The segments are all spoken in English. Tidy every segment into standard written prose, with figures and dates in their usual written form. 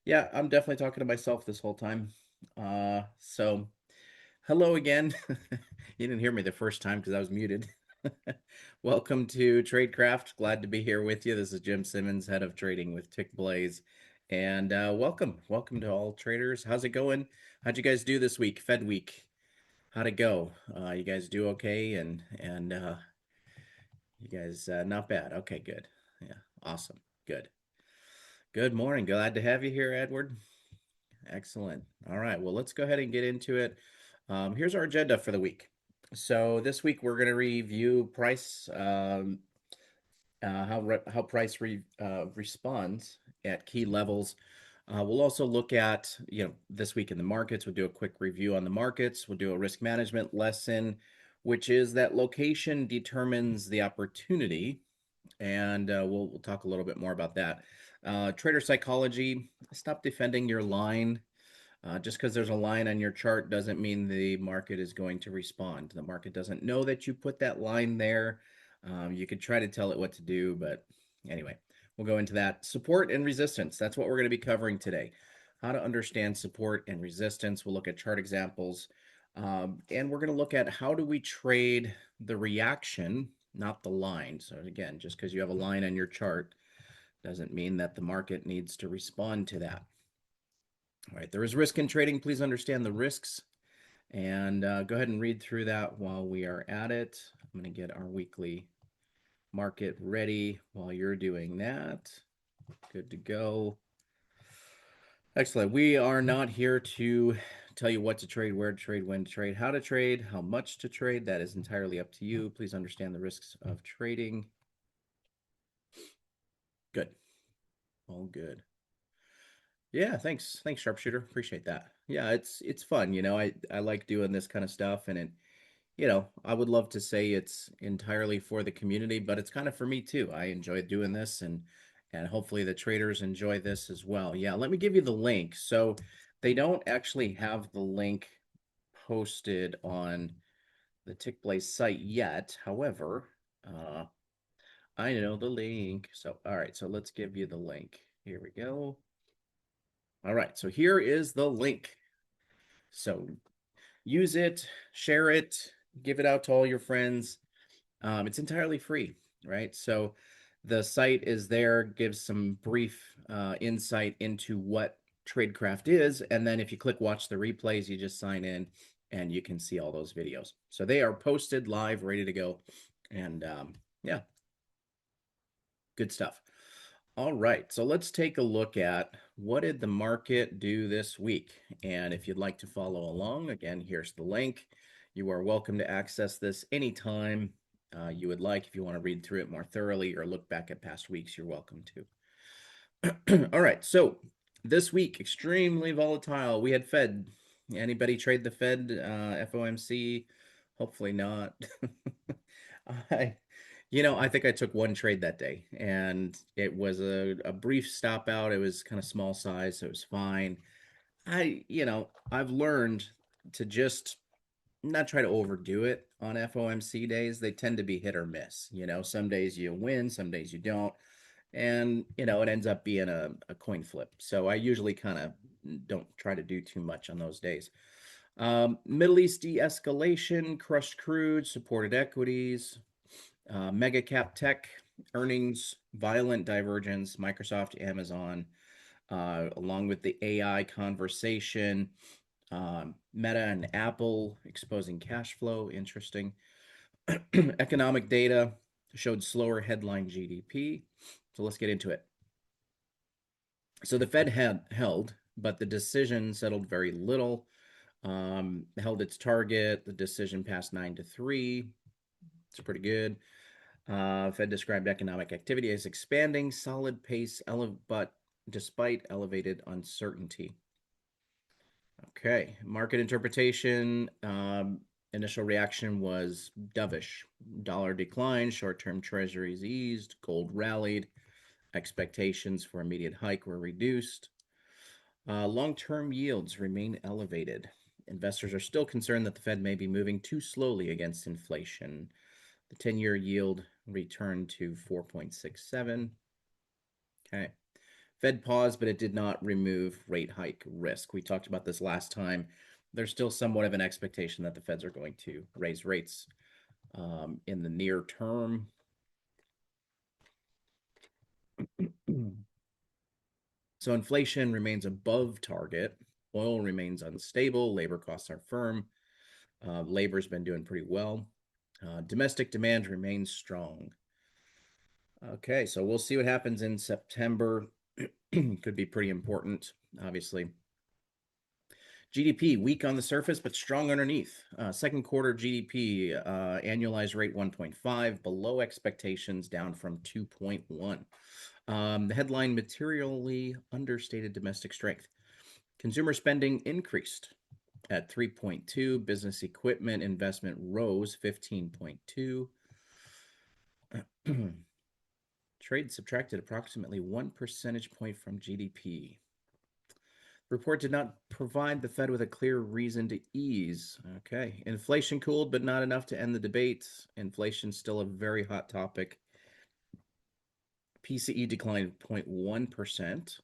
Yeah, I'm definitely talking to myself this whole time. So hello again. You didn't hear me the first time because I was muted. Welcome to Tradecraft. Glad to be here with you. This is Jim Simmons, head of trading with Tickblaze. And welcome to all traders. How's it going? How'd you guys do this week? Fed week. How'd it go? You guys do okay? And you guys not bad. Okay, good. Yeah, awesome. Good. Good morning. Glad to have you here, Edward. Excellent. All right. Well, let's go ahead and get into it. Here's our agenda for the week. So this week we're going to review price, how price responds at key levels. We'll also look at this week in the markets. We'll do a quick review on the markets. We'll do a risk management lesson, which is that location determines the opportunity, and we'll talk a little bit more about that. Trader psychology. Stop defending your line. Just because there's a line on your chart doesn't mean the market is going to respond. The market doesn't know that you put that line there. You could try to tell it what to do, but anyway, we'll go into that. Support and resistance. That's what we're going to be covering today. How to understand support and resistance. We'll look at chart examples. And we're going to look at how do we trade the reaction, not the line. So again, just because you have a line on your chart doesn't mean that the market needs to respond to that. All right, there is risk in trading. Please understand the risks and go ahead and read through that while we are at it. I'm going to get our weekly market ready while you're doing that. Good to go. Excellent. We are not here to tell you what to trade, where to trade, when to trade, how to trade, how much to trade. That is entirely up to you. Please understand the risks of trading. Good. All good. Yeah, thanks. Thanks, Sharpshooter. Appreciate that. Yeah, it's fun. I like doing this kind of stuff, and I would love to say it's entirely for the community, but it's kind of for me too. I enjoy doing this, and hopefully the traders enjoy this as well. Yeah, let me give you the link. So they don't actually have the link posted on the Tickblaze site yet. However, I know the link. So all right, so let's give you the link. Here we go. All right, so here is the link. So use it, share it, give it out to all your friends. It's entirely free, right? So the site is there, gives some brief insight into what Tradecraft is. And then if you click watch the replays, you just sign in and you can see all those videos. So they are posted live, ready to go. And yeah, good stuff. All right, so let's take a look at what did the market do this week. And if you'd like to follow along, again, here's the link. You are welcome to access this anytime you would like. If you want to read through it more thoroughly or look back at past weeks, you're welcome to. All right, so this week, extremely volatile. We had Fed. Anybody trade the Fed, FOMC? Hopefully not. I, I think I took one trade that day, and it was a brief stop out. It was kind of small size, so it was fine. I've learned to just not try to overdo it on FOMC days. They tend to be hit or miss. Some days you win, some days you don't. And, it ends up being a coin flip. So I usually kind of don't try to do too much on those days. Middle East de-escalation, crushed crude, supported equities, mega cap tech, earnings, violent divergence, Microsoft, Amazon, along with the AI conversation, Meta and Apple exposing cash flow. Interesting. Economic data showed slower headline GDP. So let's get into it. So the Fed had held, but the decision settled very little. Held its target. The decision passed 9-3. It's pretty good. Fed described economic activity as expanding, solid pace, but despite elevated uncertainty. Okay, market interpretation. Initial reaction was dovish. Dollar declined, short-term treasuries eased, gold rallied, expectations for immediate hike were reduced. Long-term yields remain elevated. Investors are still concerned that the Fed may be moving too slowly against inflation. The 10-year yield returned to 4.67. Okay. Fed paused, but it did not remove rate hike risk. We talked about this last time. There's still somewhat of an expectation that the Feds are going to raise rates in the near term. So inflation remains above target. Oil remains unstable. Labor costs are firm. Labor's been doing pretty well. Domestic demand remains strong. Okay, so we'll see what happens in September. Could be pretty important, obviously. GDP weak on the surface, but strong underneath. Second quarter GDP annualized rate 1.5, below expectations, down from 2.1. The headline materially understated domestic strength. Consumer spending increased at 3.2. Business equipment investment rose 15.2. Trade subtracted approximately 1 percentage point from GDP. Report did not provide the Fed with a clear reason to ease. Okay. Inflation cooled, but not enough to end the debate. Inflation still a very hot topic. PCE declined 0.1%.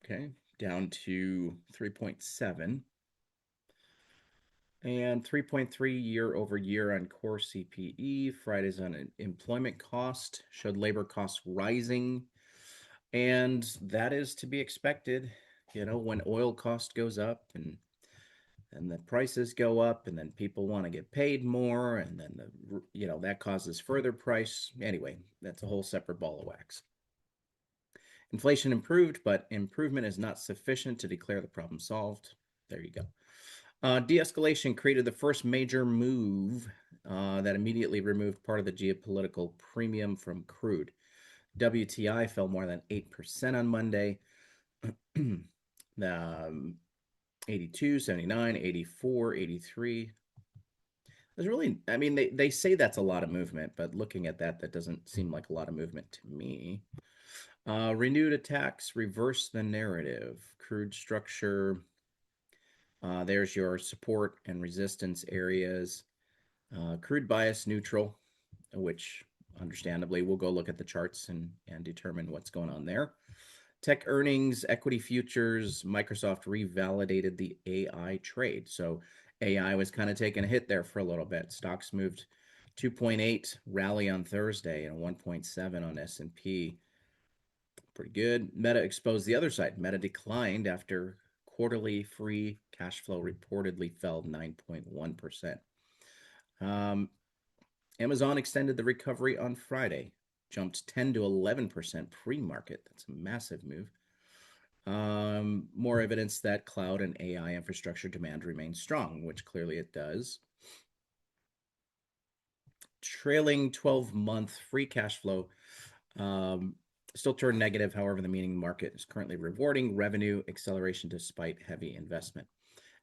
Okay. Down to 3.7. And 3.3 year over year on core CPE. Friday's unemployment cost showed labor costs rising. And that is to be expected, when oil cost goes up and the prices go up and then people want to get paid more and then that causes further price. Anyway, that's a whole separate ball of wax. Inflation improved, but improvement is not sufficient to declare the problem solved. There you go. De-escalation created the first major move that immediately removed part of the geopolitical premium from crude. WTI fell more than 8% on Monday. 82, 79, 84, 83. There's really, they say that's a lot of movement, but looking at that doesn't seem like a lot of movement to me. Renewed attacks reverse the narrative. Crude structure. There's your support and resistance areas. Crude bias neutral, which understandably we'll go look at the charts and determine what's going on there. Tech earnings, equity futures, Microsoft revalidated the AI trade. So AI was kind of taking a hit there for a little bit. Stocks moved 2.8 rally on Thursday and 1.7 on S&P. Pretty good. Meta exposed the other side. Meta declined after quarterly free cash flow reportedly fell 9.1%. Amazon extended the recovery on Friday, jumped 10 to 11% pre-market. That's a massive move. More evidence that cloud and AI infrastructure demand remains strong, which clearly it does. Trailing 12-month free cash flow still turned negative. However, the meaning market is currently rewarding revenue acceleration despite heavy investment.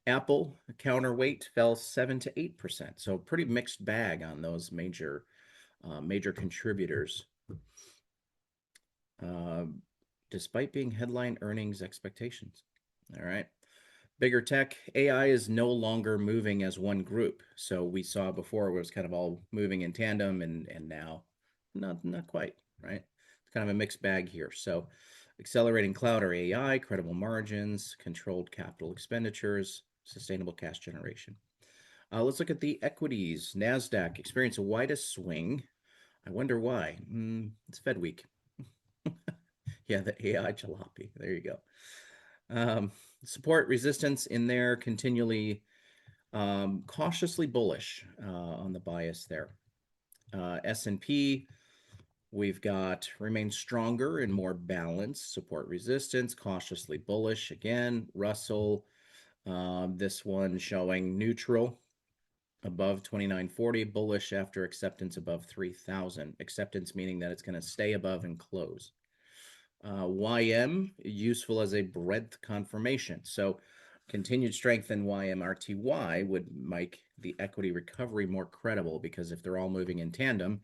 Apple counterweight fell 7 to 8%. So pretty mixed bag on those major contributors. Despite being headline earnings expectations. All right. Bigger tech, AI is no longer moving as one group. So we saw before it was kind of all moving in tandem and now not quite, right? It's kind of a mixed bag here. So accelerating cloud or AI, credible margins, controlled capital expenditures, sustainable cash generation. Let's look at the equities. NASDAQ experienced the widest swing. I wonder why. It's Fed week. Yeah, the AI jalopy. There you go. Support resistance in there, continually cautiously bullish on the bias there. S&P, we've got remains stronger and more balanced. Support resistance, cautiously bullish again. Russell, this one showing neutral above 2940, bullish after acceptance above 3000. Acceptance meaning that it's going to stay above and close. YM, useful as a breadth confirmation. So continued strength in YMRTY would make the equity recovery more credible, because if they're all moving in tandem,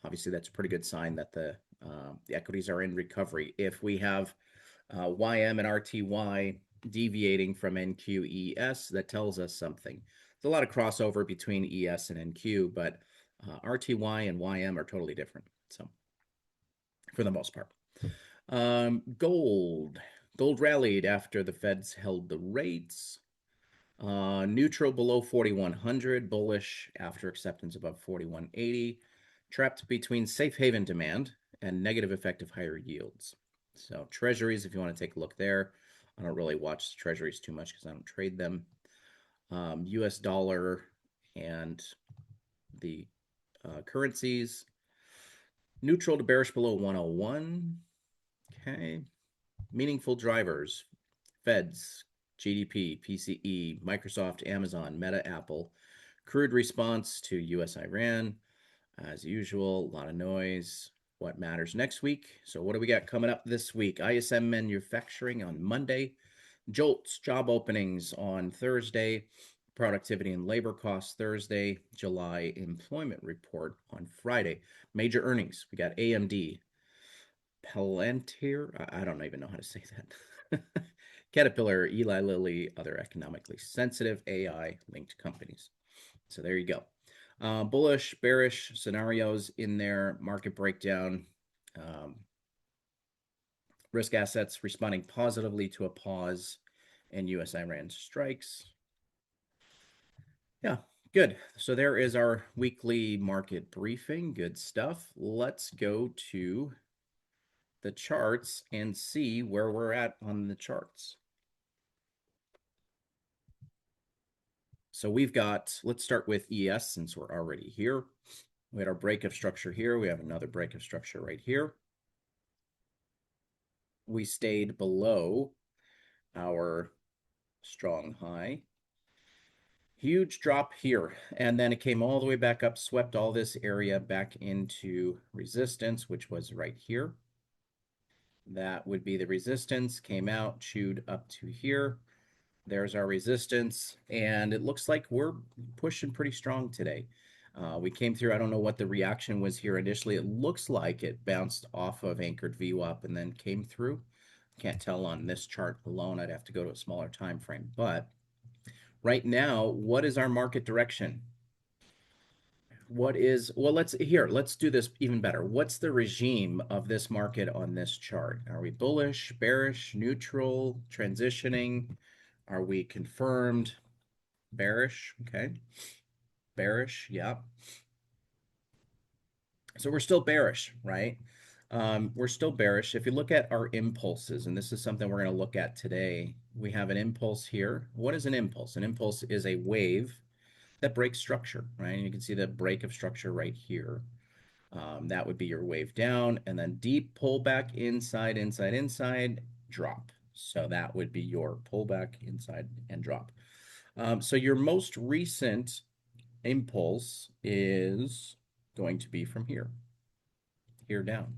obviously that's a pretty good sign that the equities are in recovery. If we have YM and RTY deviating from NQES, that tells us something. There's a lot of crossover between ES and NQ, but RTY and YM are totally different. So for the most part. Gold. Gold rallied after the Feds held the rates. Neutral below 4,100, bullish after acceptance above 4,180, trapped between safe haven demand and negative effect of higher yields. So, treasuries, if you want to take a look there, I don't really watch the treasuries too much because I don't trade them. US dollar and the currencies, neutral to bearish below 101. Okay. Meaningful drivers, Feds, GDP, PCE, Microsoft, Amazon, Meta, Apple. Crude response to US Iran, as usual, a lot of noise. What matters next week? So, what do we got coming up this week? ISM manufacturing on Monday, JOLTS job openings on Thursday, productivity and labor costs Thursday, July employment report on Friday. Major earnings. We got AMD, Palantir. I don't even know how to say that. Caterpillar, Eli Lilly, other economically sensitive AI linked companies. So there you go. Bullish, bearish scenarios in there, market breakdown, um, risk assets responding positively to a pause in US Iran strikes. Yeah, good. So there is our weekly market briefing. Good stuff. Let's go to the charts and see where we're at on the charts. So we've got, let's start with ES since we're already here. We had our break of structure here. We have another break of structure right here. We stayed below our strong high. Huge drop here. And then it came all the way back up, swept all this area back into resistance, which was right here. That would be the resistance, came out, chewed up to here. There's our resistance, and it looks like we're pushing pretty strong today. We came through, I don't know what the reaction was here initially. It looks like it bounced off of anchored VWAP and then came through. Can't tell on this chart alone. I'd have to go to a smaller time frame. But right now, what is our market direction? Well, let's do this even better. What's the regime of this market on this chart? Are we bullish, bearish, neutral, transitioning? Are we confirmed? Bearish, okay. Bearish, yeah. So we're still bearish, right? We're still bearish. If you look at our impulses, and this is something we're going to look at today, we have an impulse here. What is an impulse? An impulse is a wave that breaks structure, right? And you can see the break of structure right here. That would be your wave down, and then deep pullback inside, inside, inside, drop. So that would be your pullback inside and drop. So your most recent impulse is going to be from here down.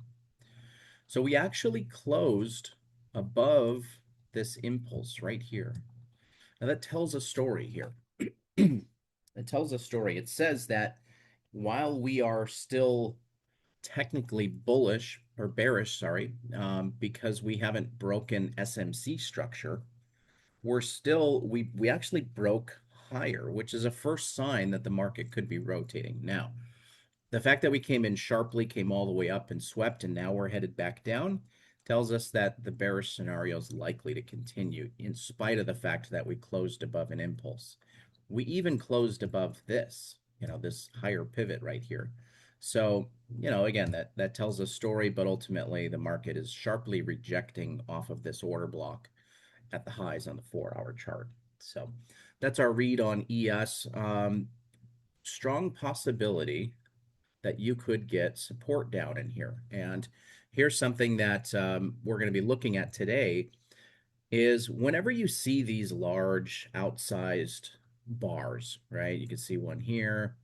So we actually closed above this impulse right here. Now that tells a story here. It tells a story. It says that while we are still technically bullish or bearish, sorry, because we haven't broken SMC structure, we actually broke higher, which is a first sign that the market could be rotating. Now, the fact that we came in sharply, came all the way up and swept, and now we're headed back down tells us that the bearish scenario is likely to continue in spite of the fact that we closed above an impulse. We even closed above this, this higher pivot right here. So, again, that tells a story, but ultimately the market is sharply rejecting off of this order block at the highs on the 4-hour chart. So that's our read on ES. Strong possibility that you could get support down in here. And here's something that we're going to be looking at today is whenever you see these large outsized bars, right? You can see one here.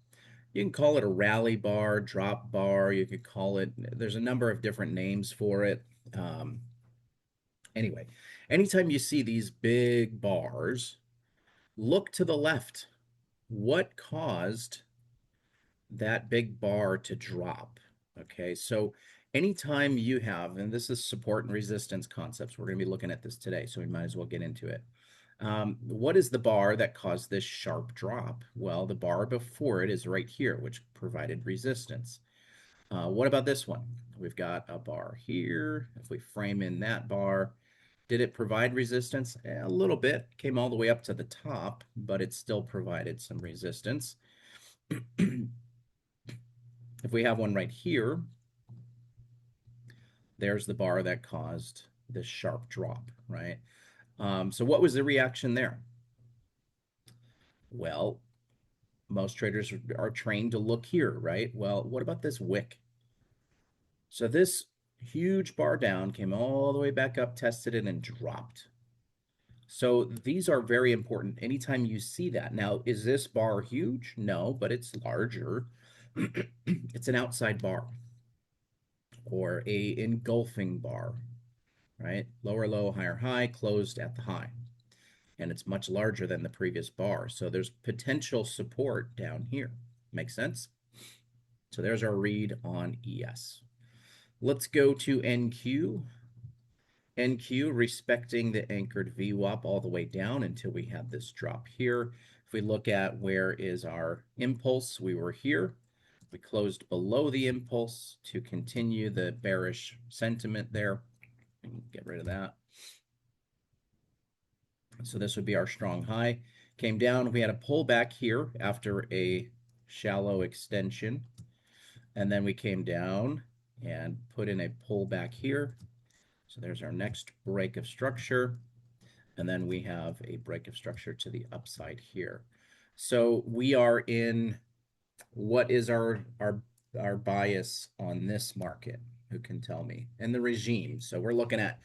You can call it a rally bar, drop bar. You could call it, there's a number of different names for it. Anyway, anytime you see these big bars, look to the left. What caused that big bar to drop? Okay, so anytime you have, and this is support and resistance concepts, we're going to be looking at this today, so we might as well get into it. What is the bar that caused this sharp drop? Well, the bar before it is right here, which provided resistance. What about this one? We've got a bar here. If we frame in that bar, did it provide resistance? A little bit. Came all the way up to the top, but it still provided some resistance. If we have one right here, there's the bar that caused this sharp drop, right? So what was the reaction there? Well, most traders are trained to look here, right? Well, what about this wick? So this huge bar down came all the way back up, tested it, and dropped. So these are very important anytime you see that. Now, is this bar huge? No, but it's larger. It's an outside bar or a engulfing bar, right? Lower low, higher high, closed at the high. And it's much larger than the previous bar. So there's potential support down here. Make sense? So there's our read on ES. Let's go to NQ. NQ respecting the anchored VWAP all the way down until we had this drop here. If we look at where is our impulse, we were here. We closed below the impulse to continue the bearish sentiment there. Get rid of that. So this would be our strong high. Came down, we had a pullback here after a shallow extension. And then we came down and put in a pullback here. So there's our next break of structure. And then we have a break of structure to the upside here. So we are in, what is our bias on this market? Who can tell me? And the regime. So we're looking at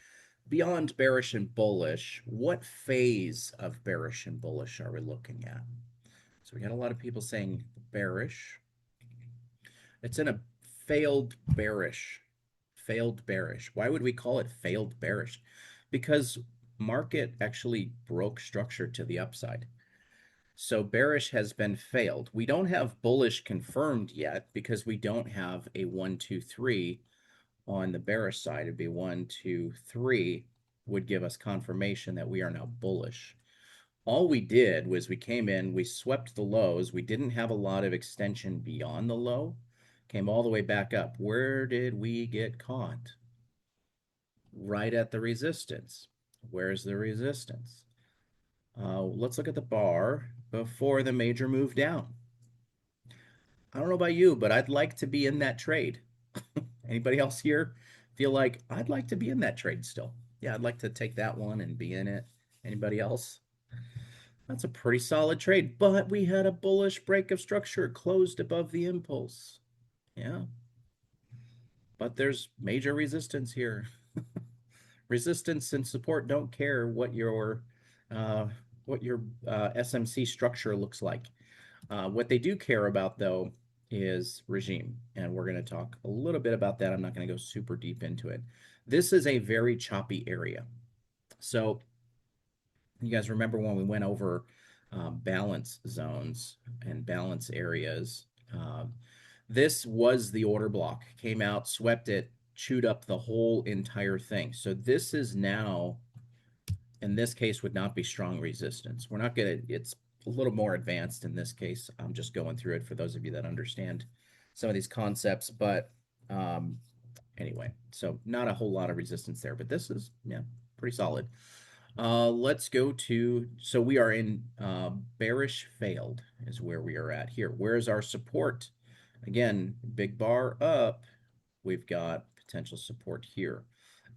beyond bearish and bullish. What phase of bearish and bullish are we looking at? So we got a lot of people saying bearish. It's in a failed bearish. Failed bearish. Why would we call it failed bearish? Because market actually broke structure to the upside. So bearish has been failed. We don't have bullish confirmed yet because we don't have a 1, 2, 3 on the bearish side. It'd be 1, 2, 3 would give us confirmation that we are now bullish. All we did was we came in, we swept the lows. We didn't have a lot of extension beyond the low. Came all the way back up. Where did we get caught? Right at the resistance. Where's the resistance? Let's look at the bar before the major move down. I don't know about you, but I'd like to be in that trade. Anybody else here feel like I'd like to be in that trade still? Yeah, I'd like to take that one and be in it. Anybody else? That's a pretty solid trade, but we had a bullish break of structure closed above the impulse. Yeah, but there's major resistance here. Resistance and support don't care uh, what your SMC structure looks like. What they do care about, though, is regime, and we're going to talk a little bit about that. I'm not going to go super deep into it. This is a very choppy area. So you guys remember when we went over balance zones and balance areas? This was the order block, came out, swept it, chewed up the whole entire thing. So this is now, in this case, would not be strong resistance. We're not going to, it's a little more advanced in this case. I'm just going through it for those of you that understand some of these concepts. But anyway, so not a whole lot of resistance there, but this is, yeah, pretty solid. Let's go to, so we are in bearish failed is where we are at here. Where's our support? Again, big bar up, we've got potential support here.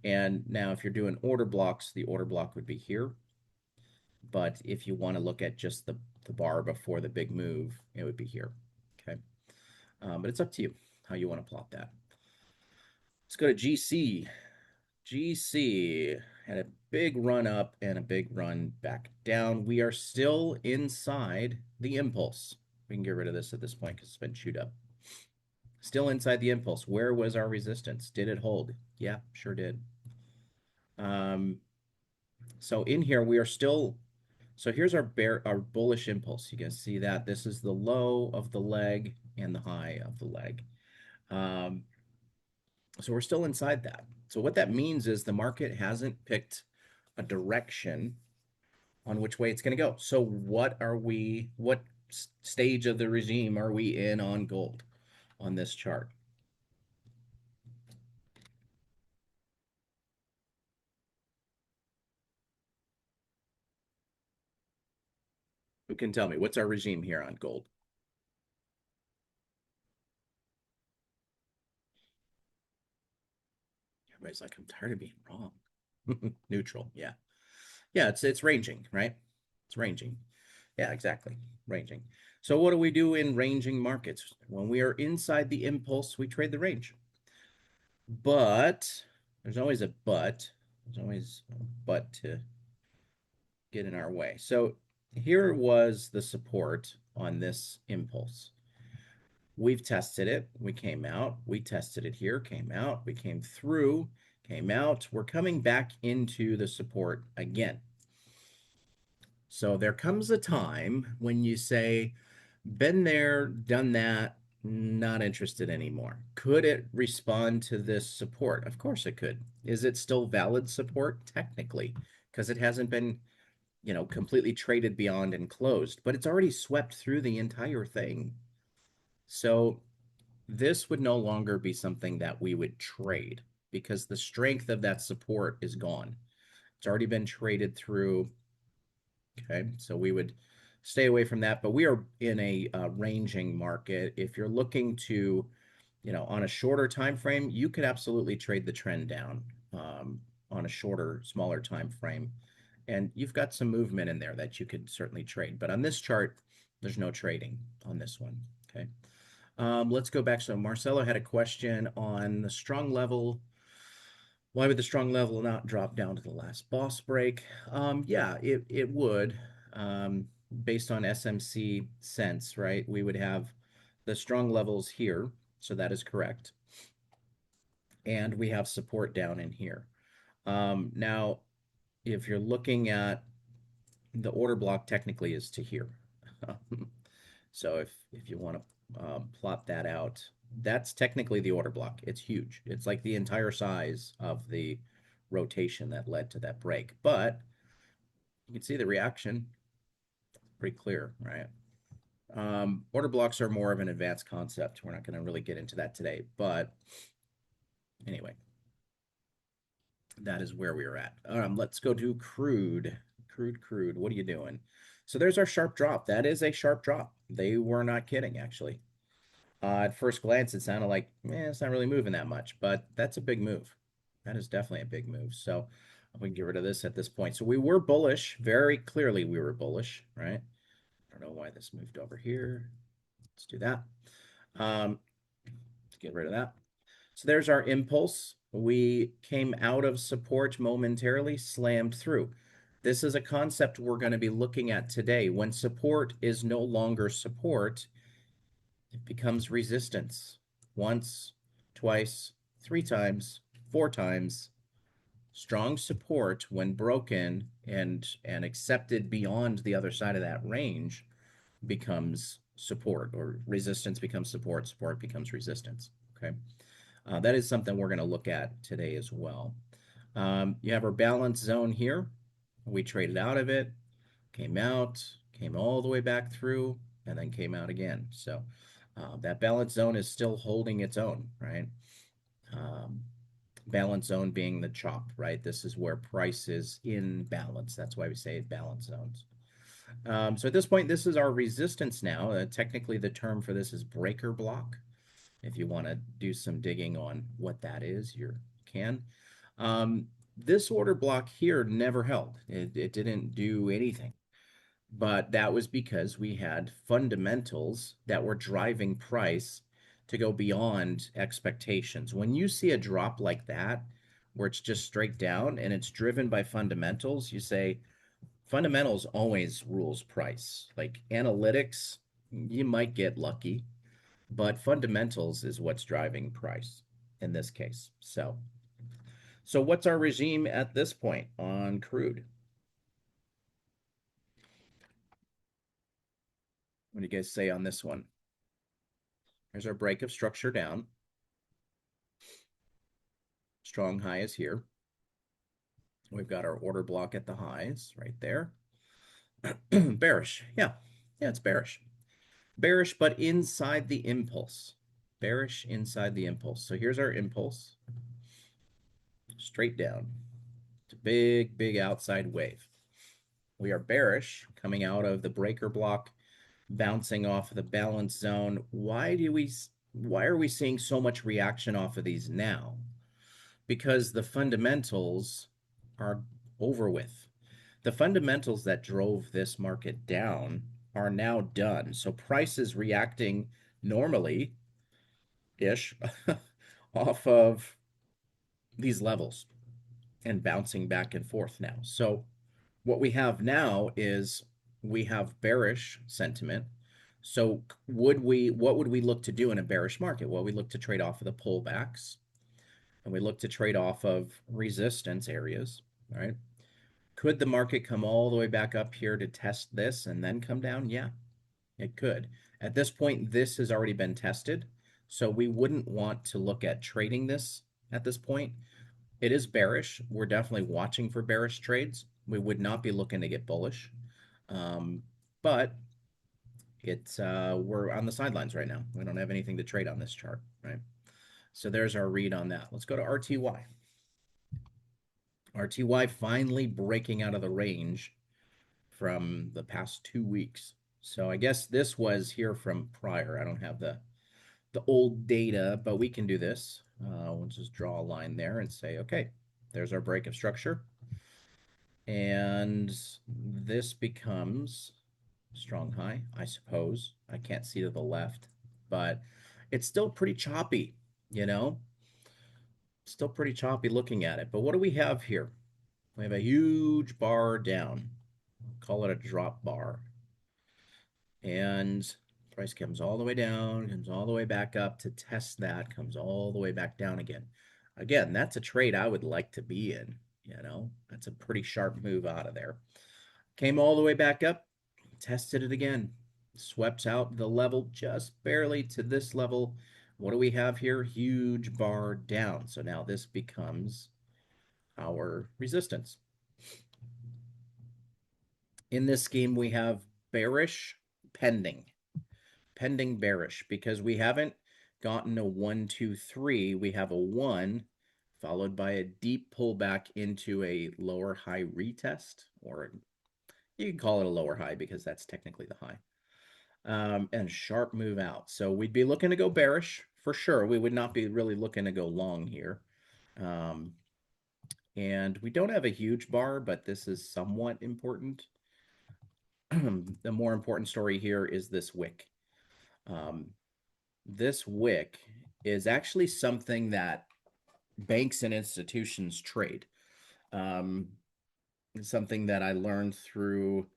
And now if you're doing order blocks, the order block would be here. But if you want to look at just the bar before the big move, it would be here. Okay. But it's up to you how you want to plot that. Let's go to GC. GC had a big run up and a big run back down. We are still inside the impulse. We can get rid of this at this point because it's been chewed up. Still inside the impulse. Where was our resistance? Did it hold? Yeah, sure did. So in here, we are still, so here's our bullish impulse. You can see that this is the low of the leg and the high of the leg. So we're still inside that. So what that means is the market hasn't picked a direction on which way it's going to go. So what stage of the regime are we in on gold on this chart? Who can tell me what's our regime here on gold? Everybody's like, I'm tired of being wrong. Neutral, yeah. Yeah, it's ranging, right? It's ranging. Yeah, exactly. Ranging. So what do we do in ranging markets? When we are inside the impulse, we trade the range. But there's always a but. There's always a but to get in our way. So here was the support on this impulse. We've tested it. We came out. We tested it here, came out. We came through, came out. We're coming back into the support again. So there comes a time when you say, been there, done that, not interested anymore. Could it respond to this support? Of course it could. Is it still valid support? Technically, because it hasn't been, completely traded beyond and closed, but it's already swept through the entire thing. So this would no longer be something that we would trade because the strength of that support is gone. It's already been traded through. Okay, so we would stay away from that, but we are in a ranging market. If you're looking to, on a shorter time frame, you could absolutely trade the trend down on a shorter, smaller time frame, and you've got some movement in there that you could certainly trade. But on this chart, there's no trading on this one. Okay, let's go back. So Marcelo had a question on the strong level. Why would the strong level not drop down to the last boss break? Yeah, it would. Um, Based on SMC sense, right? We would have the strong levels here, so that is correct. And we have support down in here. Now, if you're looking at the order block, technically is to here. So if you want to plot that out, that's technically the order block. It's huge. It's like the entire size of the rotation that led to that break. But you can see the reaction, pretty clear, right? Order blocks are more of an advanced concept. We're not going to really get into that today. But anyway, that is where we are at. Let's go to crude. Crude. What are you doing? So there's our sharp drop. That is a sharp drop. They were not kidding, actually. At first glance, it sounded like, it's not really moving that much, but that's a big move. That is definitely a big move. So we can get rid of this at this point. So we were bullish. Very clearly, we were bullish, right? I don't know why this moved over here. Let's do that. Let's get rid of that. So there's our impulse. We came out of support momentarily, slammed through. This is a concept we're going to be looking at today. When support is no longer support, it becomes resistance. Once, twice, three times, four times. Strong support, when broken and accepted beyond the other side of that range, becomes support, or resistance becomes support, support becomes resistance. Okay. That is something we're going to look at today as well. You have our balance zone here. We traded out of it, came out, came all the way back through, and then came out again. So that balance zone is still holding its own, right? Um, Balance zone being the chop, right? This is where price is in balance. That's why we say balance zones. So at this point, this is our resistance now. Technically, the term for this is breaker block. If you want to do some digging on what that is, you can. This order block here never held. It didn't do anything. But that was because we had fundamentals that were driving price to go beyond expectations. When you see a drop like that, where it's just straight down and it's driven by fundamentals, you say fundamentals always rules price. Like analytics, you might get lucky, but fundamentals is what's driving price in this case. So what's our regime at this point on crude? What do you guys say on this one? Here's our break of structure down. Strong high is here. We've got our order block at the highs right there. Bearish. Yeah. Yeah, it's bearish. Bearish, but inside the impulse. Bearish inside the impulse. So here's our impulse. Straight down. It's a big, big outside wave. We are bearish coming out of the breaker block, bouncing off of the balance zone. Why are we seeing so much reaction off of these now? Because the fundamentals are over with. The fundamentals that drove this market down are now done. So price is reacting normally ish off of these levels and bouncing back and forth now. So what we have now is we have bearish sentiment. So what would we look to do in a bearish market? Well, we look to trade off of the pullbacks and we look to trade off of resistance areas, right? Could the market come all the way back up here to test this and then come down? Yeah, it could. At this point, this has already been tested. So we wouldn't want to look at trading this at this point. It is bearish. We're definitely watching for bearish trades. We would not be looking to get bullish. But it's we're on the sidelines right now. We don't have anything to trade on this chart, right? So there's our read on that. Let's go to RTY. RTY finally breaking out of the range from the past 2 weeks. So I guess this was here from prior. I don't have the old data, but we can do this. We'll just draw a line there and say, okay, there's our break of structure. And this becomes strong high, I suppose. I can't see to the left, but it's still pretty choppy, you know, still pretty choppy looking at it. But what do we have here? We have a huge bar down. Call it a drop bar. And price comes all the way down, comes all the way back up to test that, comes all the way back down again. Again, that's a trade I would like to be in, you know. That's a pretty sharp move out of there. Came all the way back up, tested it again, swept out the level just barely to this level. What do we have here? Huge bar down. So now this becomes our resistance. In this scheme, we have bearish pending, pending bearish, because we haven't gotten a 1, 2, 3. We have a 1 followed by a deep pullback into a lower high retest, or you can call it a lower high because that's technically the high. And sharp move out. So we'd be looking to go bearish for sure. We would not be really looking to go long here. And we don't have a huge bar, but this is somewhat important. The more important story here is this wick. This wick is actually something that banks and institutions trade. Something that I learned through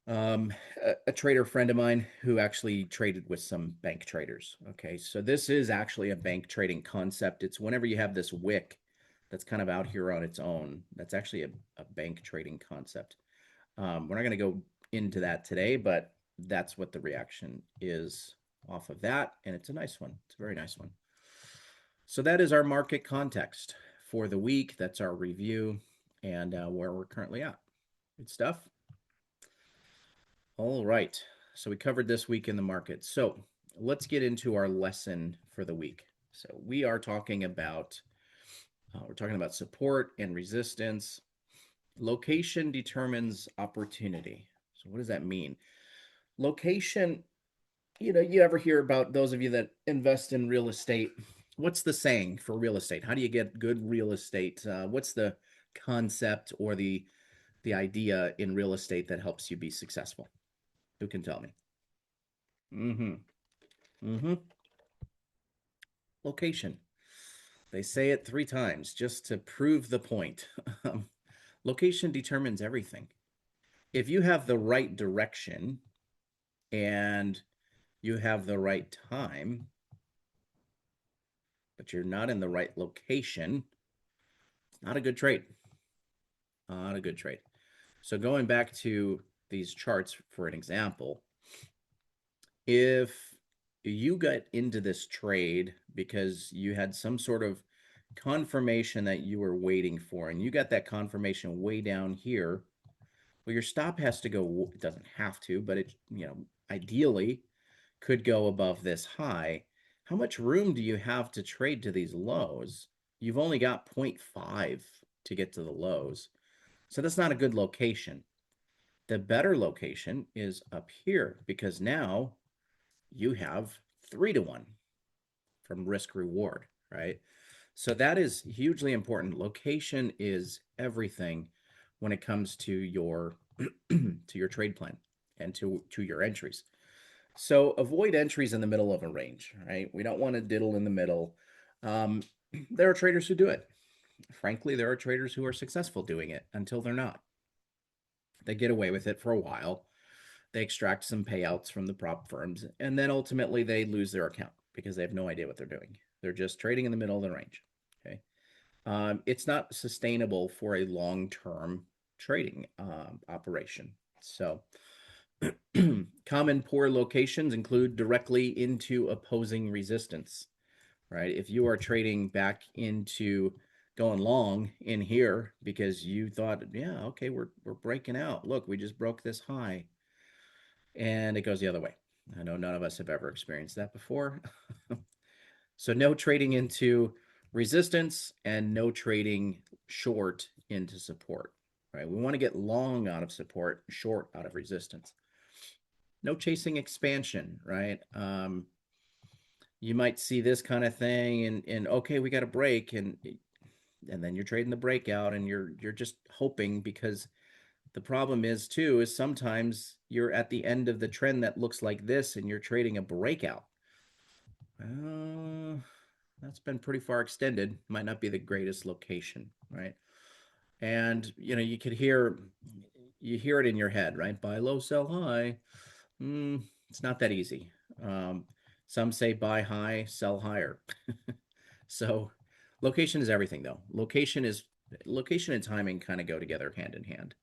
a trader friend of mine who actually traded with some bank traders. Okay, so this is actually a bank trading concept. It's whenever you have this wick that's kind of out here on its own, that's actually a bank trading concept. We're not going to go into that today, but that's what the reaction is off of that. And it's a nice one. It's a very nice one. So that is our market context for the week. That's our review and where we're currently at. Good stuff. All right. So we covered this week in the market. So let's get into our lesson for the week. So we are talking about support and resistance. Location determines opportunity. So what does that mean? Location, you ever hear about, those of you that invest in real estate, what's the saying for real estate? How do you get good real estate? What's the concept or the idea in real estate that helps you be successful? Who can tell me? Mm-hmm. Mm-hmm. Location. They say it 3 times just to prove the point. Location determines everything. If you have the right direction and you have the right time, but you're not in the right location, it's not a good trade. Not a good trade. So going back to these charts for an example, if you got into this trade because you had some sort of confirmation that you were waiting for, and you got that confirmation way down here, well, your stop has to go, it doesn't have to, but it, ideally could go above this high. How much room do you have to trade to these lows? You've only got 0.5 to get to the lows. So that's not a good location. The better location is up here because now you have 3 to 1 from risk reward, right? So that is hugely important. Location is everything when it comes to your to your trade plan and to your entries. So avoid entries in the middle of a range, right? We don't want to diddle in the middle. Um, there are traders who do it. Frankly, there are traders who are successful doing it until they're not. They get away with it for a while. They extract some payouts from the prop firms, and then ultimately they lose their account because they have no idea what they're doing. They're just trading in the middle of the range. Okay. It's not sustainable for a long-term trading operation. So common poor locations include directly into opposing resistance, right? If you are trading back into going long in here because you thought, yeah, okay, we're breaking out. Look, we just broke this high, and it goes the other way. I know none of us have ever experienced that before. So no trading into resistance and no trading short into support, right? We want to get long out of support, short out of resistance. No chasing expansion, right? You might see this kind of thing and okay, we got a break and then you're trading the breakout and you're just hoping because the problem is too is sometimes you're at the end of the trend that looks like this and you're trading a breakout. Uh, that's been pretty far extended. Might not be the greatest location, right? And you could hear it in your head, right? Buy low, sell high. It's not that easy. Um, some say buy high, sell higher. So location is everything though. Location and timing kind of go together hand in hand.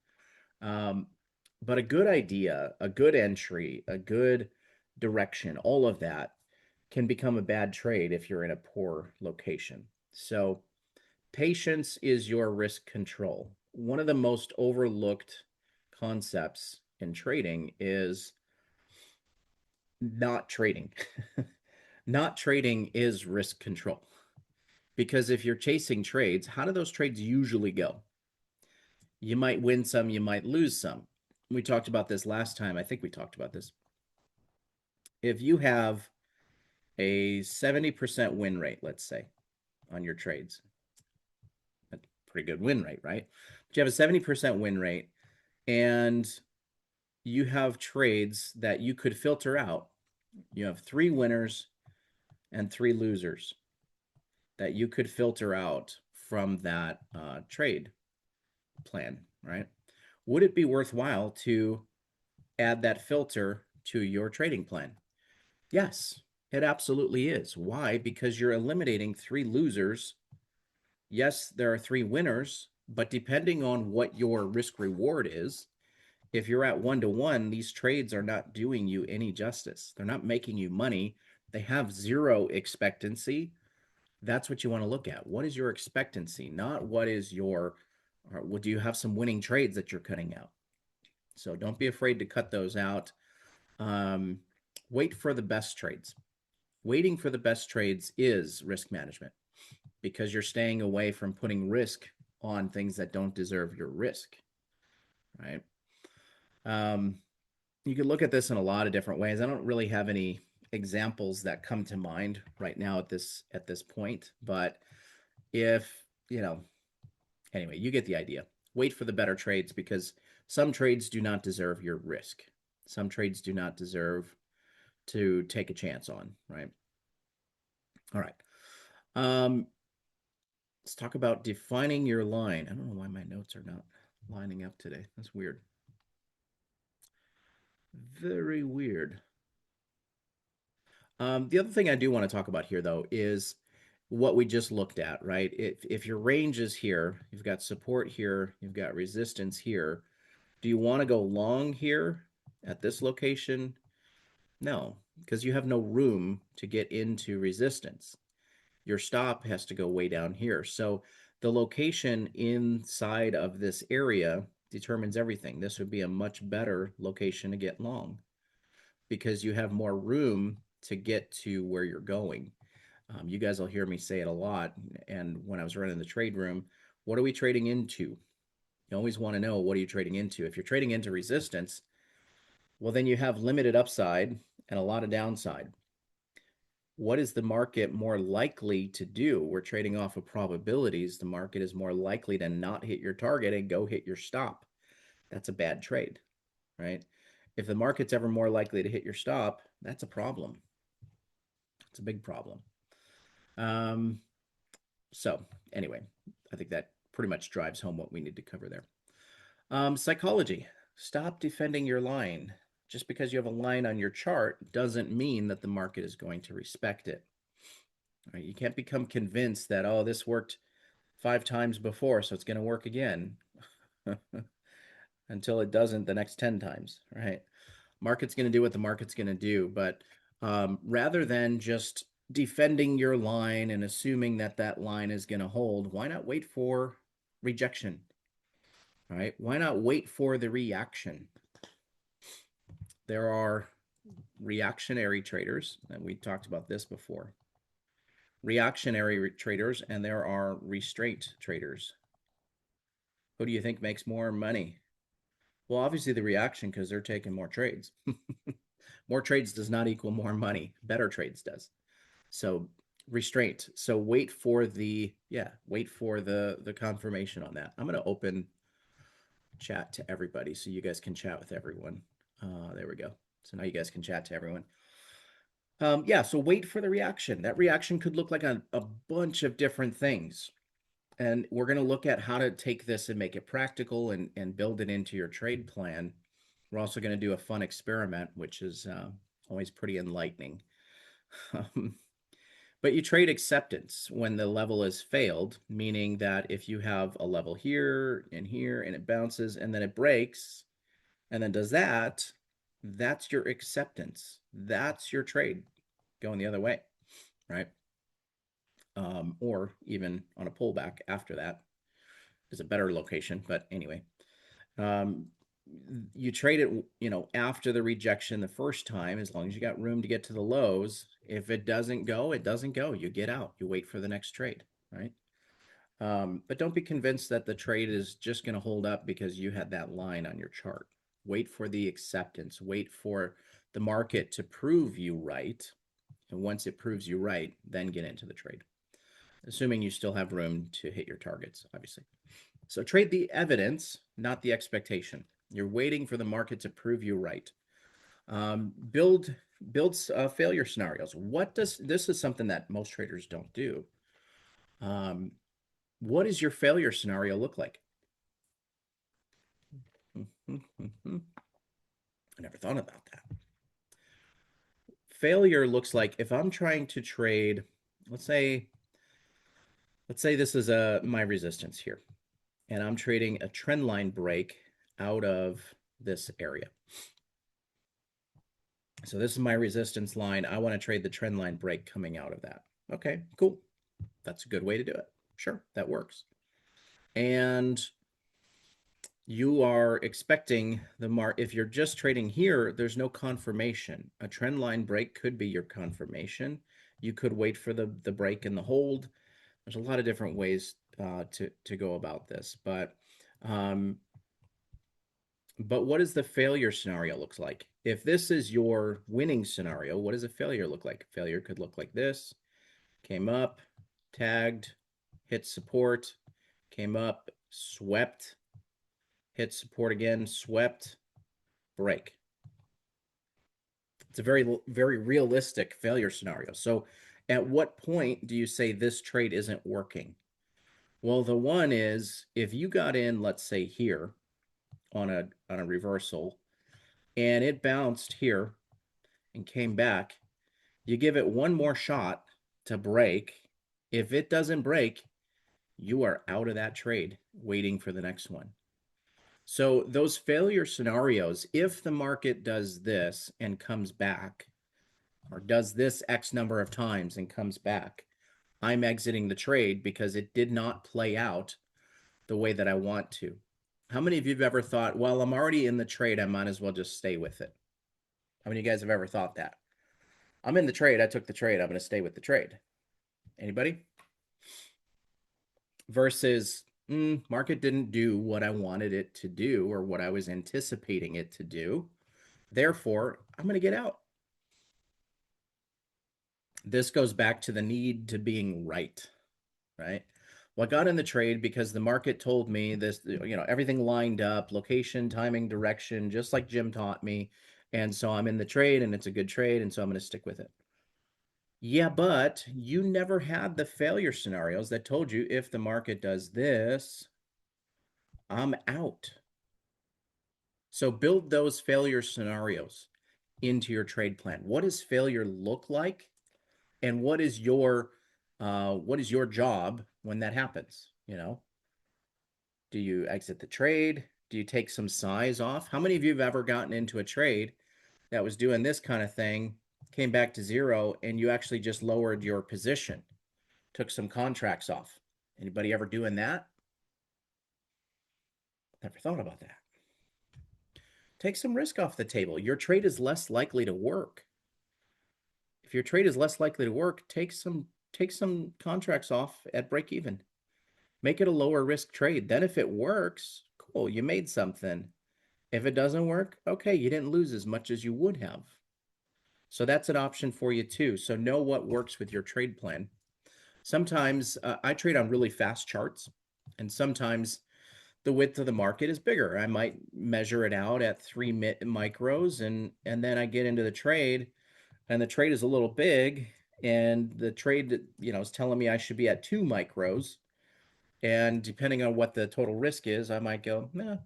Um, but a good idea, a good entry, a good direction, all of that can become a bad trade if you're in a poor location. So patience is your risk control. One of the most overlooked concepts in trading is not trading. Not trading is risk control. Because if you're chasing trades, how do those trades usually go? You might win some, you might lose some. We talked about this last time. I think we talked about this. If you have a 70% win rate, let's say, on your trades, a pretty good win rate, right? But you have a 70% win rate and you have trades that you could filter out. You have 3 winners and 3 losers that you could filter out from that trade plan, right? Would it be worthwhile to add that filter to your trading plan? Yes, it absolutely is. Why? Because you're eliminating 3 losers. Yes, there are 3 winners, but depending on what your risk reward is, if you're at 1 to 1, these trades are not doing you any justice. They're not making you money. They have zero expectancy. That's what you want to look at. What is your expectancy? Not what is your, or do you have some winning trades that you're cutting out? So don't be afraid to cut those out. Um, Wait for the best trades. Waiting for the best trades is risk management because you're staying away from putting risk on things that don't deserve your risk, right? Um, you could look at this in a lot of different ways. I don't really have any examples that come to mind right now at this point, but if anyway, you get the idea. Wait for the better trades because some trades do not deserve your risk. Some trades do not deserve to take a chance on, right? All right. Um, let's talk about defining your line. I don't know why my notes are not lining up today. That's weird. Very weird. The other thing I do want to talk about here, though, is what we just looked at, right? If your range is here, you've got support here, you've got resistance here. Do you want to go long here at this location? No, because you have no room to get into resistance. Your stop has to go way down here. So the location inside of this area determines everything. This would be a much better location to get long because you have more room to get to where you're going. You guys will hear me say it a lot. And when I was running the trade room, what are we trading into? You always want to know, what are you trading into? If you're trading into resistance, well, then you have limited upside and a lot of downside. What is the market more likely to do? We're trading off of probabilities. The market is more likely to not hit your target and go hit your stop. That's a bad trade, right? If the market's ever more likely to hit your stop, that's a problem. It's a big problem. Um, so anyway, I think that pretty much drives home what we need to cover there. Psychology. Stop defending your line. Just because you have a line on your chart doesn't mean that the market is going to respect it. Right? You can't become convinced that, oh, this worked 5 times before, so it's going to work again until it doesn't the next 10 times, right? Market's going to do what the market's going to do. But rather than just defending your line and assuming that that line is going to hold, why not wait for rejection? All right. Why not wait for the reaction? There are reactionary traders, and we talked about this before. Reactionary traders, and there are restraint traders. Who do you think makes more money? Well, obviously the reaction, because they're taking more trades. More trades does not equal more money. Better trades does. So restraint. So wait for the confirmation on that. I'm going to open chat to everybody so you guys can chat with everyone. There we go. So now you guys can chat to everyone. So wait for the reaction. That reaction could look like a bunch of different things. And we're going to look at how to take this and make it practical and build it into your trade plan. We're also going to do a fun experiment, which is always pretty enlightening. But you trade acceptance when the level is failed, meaning that if you have a level here and here and it bounces and then it breaks and then does that, that's your acceptance. That's your trade going the other way, right? Or even on a pullback after that is a better location. But anyway, you trade it, after the rejection the first time, as long as you got room to get to the lows. If it doesn't go, it doesn't go. You get out. You wait for the next trade, right? But don't be convinced that the trade is just going to hold up because you had that line on your chart. Wait for the acceptance. Wait for the market to prove you right. And once it proves you right, then get into the trade, assuming you still have room to hit your targets, obviously. So trade the evidence, not the expectation. You're waiting for the market to prove you right. Build failure scenarios. This is something that most traders don't do. What does your failure scenario look like? I never thought about that. Failure looks like, if I'm trying to trade, let's say this is my resistance here, and I'm trading a trend line break out of this area. So this is my resistance line. I want to trade the trend line break coming out of that. Okay, cool. That's a good way to do it. Sure, that works. And you are expecting if you're just trading here, there's no confirmation. A trend line break could be your confirmation. You could wait for the break and the hold. There's a lot of different ways to go about this, but what does the failure scenario looks like? If this is your winning scenario, what does a failure look like? Failure could look like this. Came up, tagged, hit support, came up, swept, hit support again, swept, break. It's a very, very realistic failure scenario. So at what point do you say this trade isn't working? Well, the one is, if you got in, let's say here on a reversal, and it bounced here and came back, you give it one more shot to break. If it doesn't break, you are out of that trade waiting for the next one. So those failure scenarios, if the market does this and comes back, or does this X number of times and comes back, I'm exiting the trade because it did not play out the way that I want to. How many of you have ever thought, well, I'm already in the trade, I might as well just stay with it? How many of you guys have ever thought that? I'm in the trade, I took the trade, I'm going to stay with the trade. Anybody? Versus Market didn't do what I wanted it to do or what I was anticipating it to do. Therefore, I'm going to get out. This goes back to the need to being right, right? Well, I got in the trade because the market told me this, everything lined up, location, timing, direction, just like Jim taught me. And so I'm in the trade and it's a good trade. And so I'm going to stick with it. Yeah, but you never had the failure scenarios that told you if the market does this, I'm out. So build those failure scenarios into your trade plan. What does failure look like? And what is your job when that happens? Do you exit the trade? Do you take some size off? How many of you have ever gotten into a trade that was doing this kind of thing, came back to zero, and you actually just lowered your position, took some contracts off? Anybody ever doing that? Never thought about that. Take some risk off the table. Your trade is less likely to work. If your trade is less likely to work, take some contracts off at break even. Make it a lower risk trade. Then if it works, cool, you made something. If it doesn't work, okay, you didn't lose as much as you would have. So that's an option for you too. So know what works with your trade plan. Sometimes I trade on really fast charts, and sometimes the width of the market is bigger. I might measure it out at 3 micros, and then I get into the trade, and the trade is a little big, and the trade is telling me I should be at 2 micros. And depending on what the total risk is, I might go, nah,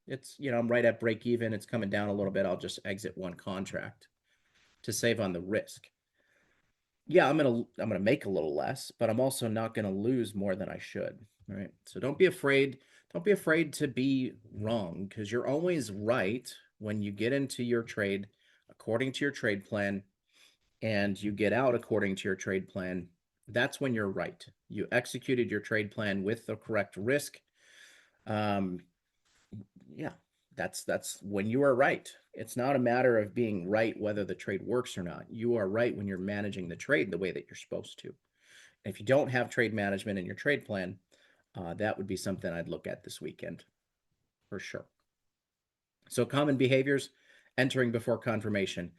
I'm right at break even. It's coming down a little bit. I'll just exit one contract to save on the risk. Yeah, I'm gonna make a little less, but I'm also not gonna lose more than I should. Right. So don't be afraid. Don't be afraid to be wrong, because you're always right when you get into your trade according to your trade plan and you get out according to your trade plan. That's when you're right. You executed your trade plan with the correct risk. Um, yeah, that's when you are right. It's not a matter of being right whether the trade works or not. You are right when you're managing the trade the way that you're supposed to. And if you don't have trade management in your trade plan, that would be something I'd look at this weekend for sure. So common behaviors: entering before confirmation,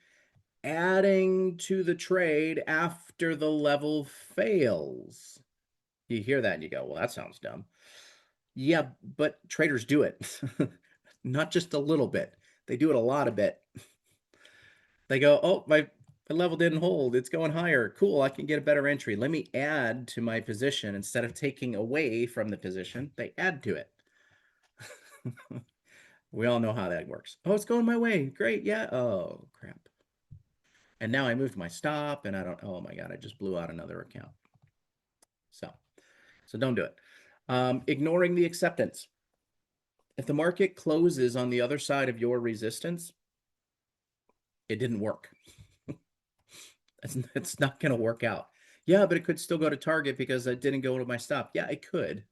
adding to the trade after the level fails. You hear that and you go, well, that sounds dumb. Yeah, but traders do it. Not just a little bit. They do it a lot of bit. They go, oh, my level didn't hold. It's going higher. Cool, I can get a better entry. Let me add to my position instead of taking away from the position. They add to it. We all know how that works. Oh, it's going my way. Great. Yeah. Oh, crap. And now I moved my stop and I don't, oh my God, I just blew out another account. So don't do it. Ignoring the acceptance. If the market closes on the other side of your resistance, it didn't work. It's not going to work out. Yeah, but it could still go to target because it didn't go to my stop. Yeah, it could.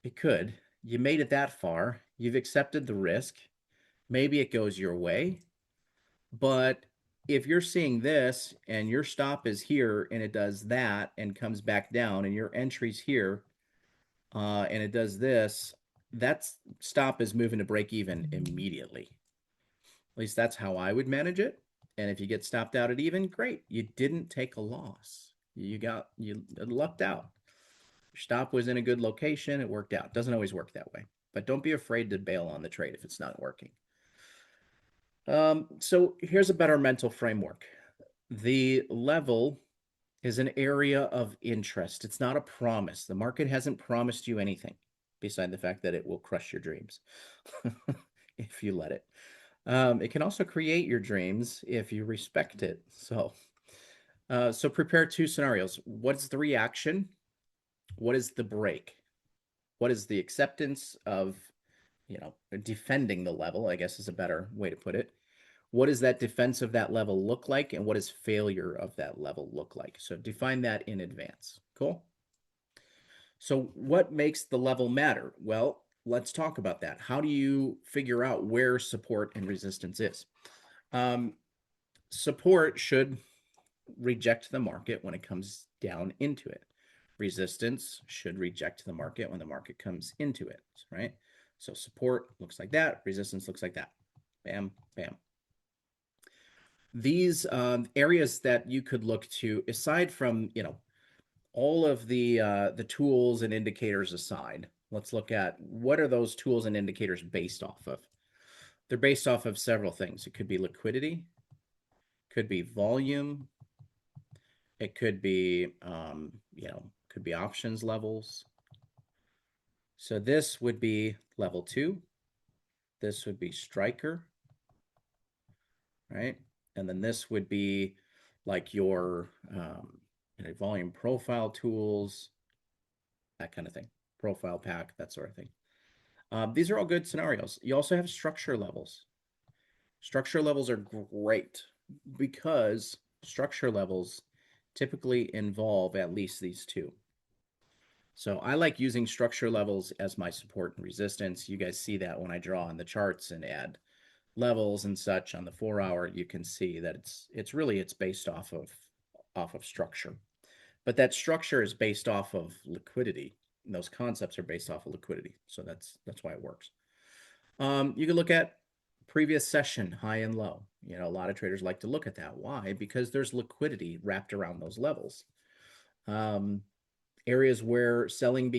It could. You made it that far. You've accepted the risk. Maybe it goes your way. But if you're seeing this and your stop is here and it does that and comes back down and your entry's here and it does this, that stop is moving to break even immediately. At least that's how I would manage it. And if you get stopped out at even, great. You didn't take a loss. You lucked out. Your stop was in a good location. It worked out. Doesn't always work that way. But don't be afraid to bail on the trade if it's not working. So here's a better mental framework. The level is an area of interest. It's not a promise. The market hasn't promised you anything beside the fact that it will crush your dreams if you let it. It can also create your dreams if you respect it. So prepare two scenarios. What's the reaction? What is the break? What is the acceptance of, defending the level, I guess is a better way to put it. What does that defense of that level look like? And what does failure of that level look like? So define that in advance. Cool. So what makes the level matter? Well, let's talk about that. How do you figure out where support and resistance is? Support should reject the market when it comes down into it. Resistance should reject the market when the market comes into it, right? So support looks like that, resistance looks like that. Bam, bam. These areas that you could look to, aside from, all of the tools and indicators aside, let's look at what are those tools and indicators based off of. They're based off of several things. It could be liquidity, could be volume, it could be could be options levels. So this would be level 2. This would be striker, right? And then this would be like your volume profile tools, that kind of thing, profile pack, that sort of thing. These are all good scenarios. You also have structure levels. Structure levels are great because structure levels typically involve at least these two. So I like using structure levels as my support and resistance. You guys see that when I draw on the charts and add levels and such on the 4-hour, you can see that it's based off of structure. But that structure is based off of liquidity. And those concepts are based off of liquidity. So that's why it works. You can look at previous session, high and low. A lot of traders like to look at that. Why? Because there's liquidity wrapped around those levels. Areas where selling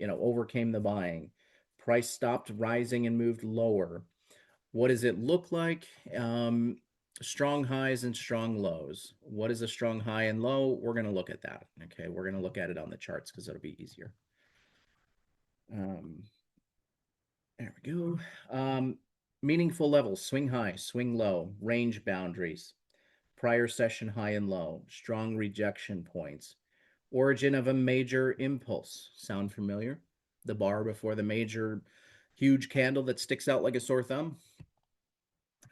overcame the buying, price stopped rising and moved lower. What does it look like? Strong highs and strong lows. What is a strong high and low? We're going to look at that. Okay, we're going to look at it on the charts because it'll be easier. There we go. Meaningful levels, swing high, swing low, range boundaries, prior session high and low, strong rejection points, origin of a major impulse. Sound familiar? The bar before the major huge candle that sticks out like a sore thumb.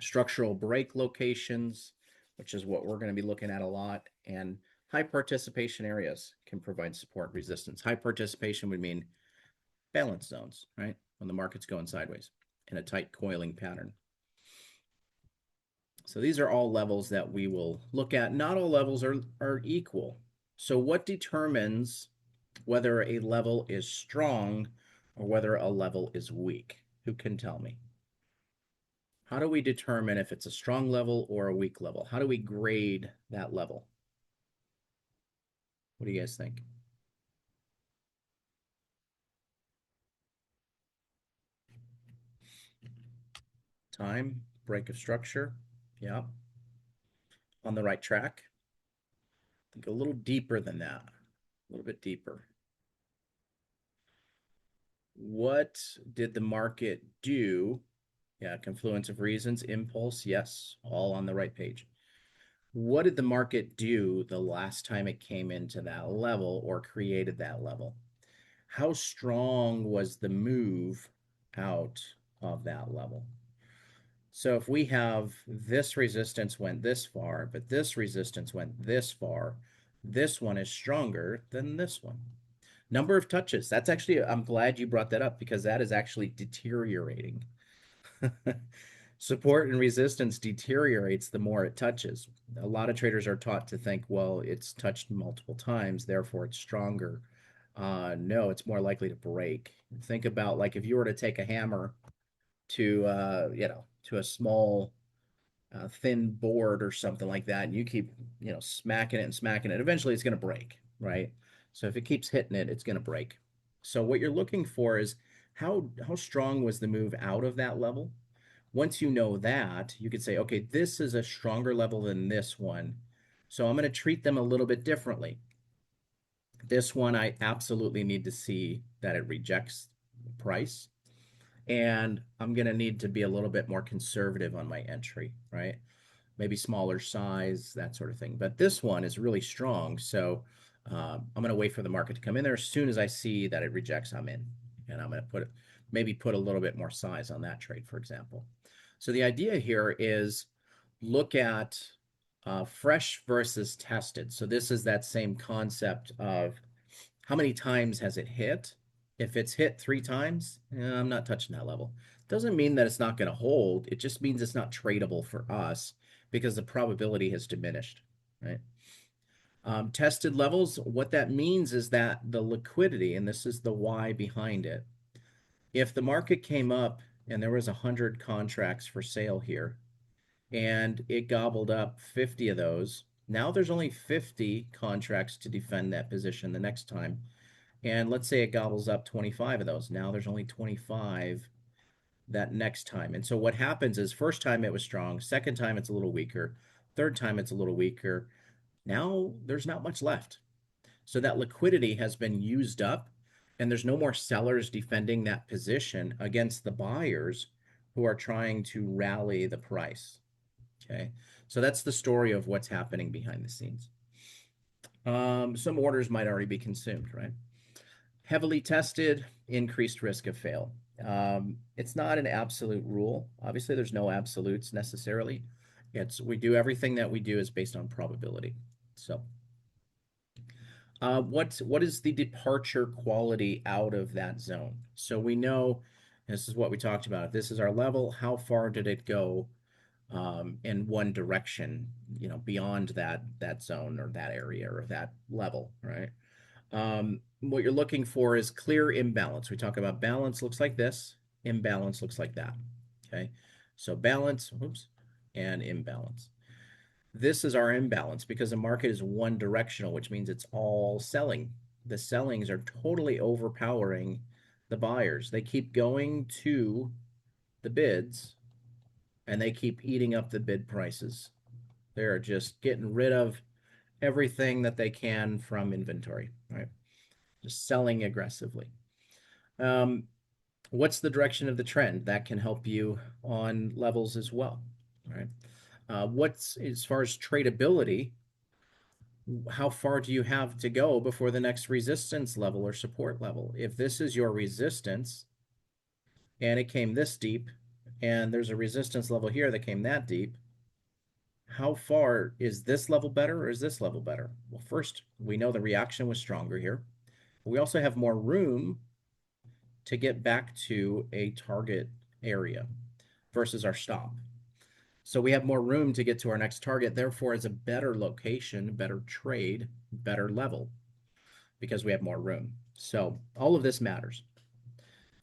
Structural break locations, which is what we're going to be looking at a lot, and high participation areas can provide support resistance. High participation would mean balance zones, right? When the market's going sideways in a tight coiling pattern. So these are all levels that we will look at. Not all levels are equal. So what determines whether a level is strong or whether a level is weak? Who can tell me? How do we determine if it's a strong level or a weak level? How do we grade that level? What do you guys think? Time, break of structure. Yeah. On the right track. Think a little deeper than that. A little bit deeper. What did the market do? Yeah, confluence of reasons, impulse, yes, all on the right page. What did the market do the last time it came into that level or created that level? How strong was the move out of that level? So if we have this resistance went this far, but this resistance went this far, this one is stronger than this one. Number of touches. That's actually, I'm glad you brought that up because that is actually deteriorating. Support and resistance deteriorates the more it touches. A lot of traders are taught to think, well, it's touched multiple times, therefore it's stronger. No, it's more likely to break. Think about like if you were to take a hammer to to a small thin board or something like that, and you keep smacking it and smacking it, eventually it's going to break, right? So if it keeps hitting it, it's going to break. So what you're looking for is how strong was the move out of that level. Once you know that, you could say, okay, this is a stronger level than this one, so I'm going to treat them a little bit differently. This one, I absolutely need to see that it rejects the price, and I'm going to need to be a little bit more conservative on my entry, right? Maybe smaller size, that sort of thing. But this one is really strong, so I'm going to wait for the market to come in there. As soon as I see that it rejects, I'm in, and I'm going to maybe put a little bit more size on that trade, for example. So the idea here is look at fresh versus tested. So this is that same concept of how many times has it hit? If it's hit 3 times, I'm not touching that level. Doesn't mean that it's not going to hold. It just means it's not tradable for us because the probability has diminished, right? Tested levels, what that means is that the liquidity, and this is the why behind it, if the market came up and there was 100 contracts for sale here and it gobbled up 50 of those, now there's only 50 contracts to defend that position the next time. And let's say it gobbles up 25 of those. Now there's only 25 that next time. And so what happens is first time it was strong, second time it's a little weaker, third time it's a little weaker. Now there's not much left. So that liquidity has been used up and there's no more sellers defending that position against the buyers who are trying to rally the price. Okay. So that's the story of what's happening behind the scenes. Some orders might already be consumed, right? Heavily tested, increased risk of fail. It's not an absolute rule. Obviously, there's no absolutes necessarily. It's we do everything that we do is based on probability. So, what is the departure quality out of that zone? So we know this is what we talked about. If this is our level, how far did it go in one direction? You know, beyond that zone or that area or that level, right? What you're looking for is clear imbalance. We talk about balance looks like this, imbalance looks like that. Okay, so balance, oops, and imbalance. This is our imbalance because the market is one directional, which means it's all selling. The sellings are totally overpowering the buyers. They keep going to the bids and they keep eating up the bid prices. They're just getting rid of everything that they can from inventory, right? Just selling aggressively. Um, what's the direction of the trend? That can help you on levels as well, right? What's as far as tradability, how far do you have to go before the next resistance level or support level? If this is your resistance and it came this deep, and there's a resistance level here that came that deep, how far is this level better or is this level better? Well, first, we know the reaction was stronger here. We also have more room to get back to a target area versus our stop. So we have more room to get to our next target. Therefore, it's a better location, better trade, better level because we have more room. So all of this matters.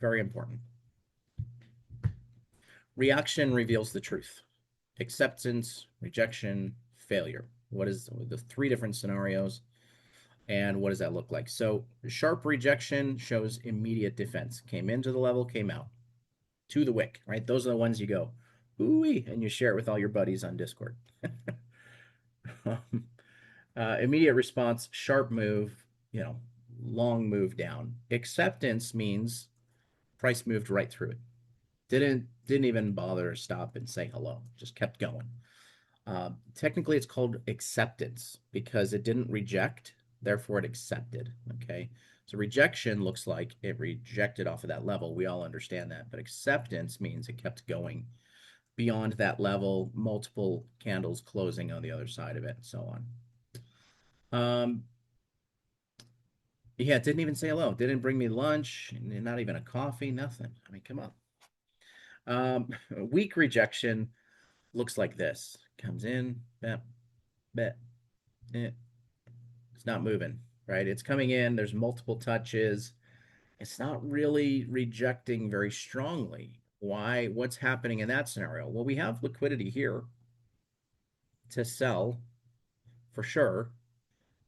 Very important. Reaction reveals the truth. Acceptance, rejection, failure. What is the three different scenarios and what does that look like? So sharp rejection shows immediate defense. Came into the level, came out to the wick, right? Those are the ones you go, ooh, and you share it with all your buddies on Discord. Immediate response, sharp move, you know, long move down. Acceptance means price moved right through it. Didn't even bother to stop and say hello. Just kept going. Technically, it's called acceptance because it didn't reject, therefore it accepted. Okay, so rejection looks like it rejected off of that level. We all understand that, but acceptance means it kept going beyond that level, multiple candles closing on the other side of it, and so on. Yeah, it didn't even say hello. Didn't bring me lunch, not even a coffee, nothing. I mean, come on. Weak rejection looks like this. Comes in, bet, bet, eh. It's not moving, right? It's coming in, there's multiple touches. It's not really rejecting very strongly. Why? What's happening in that scenario? Well, we have liquidity here to sell for sure,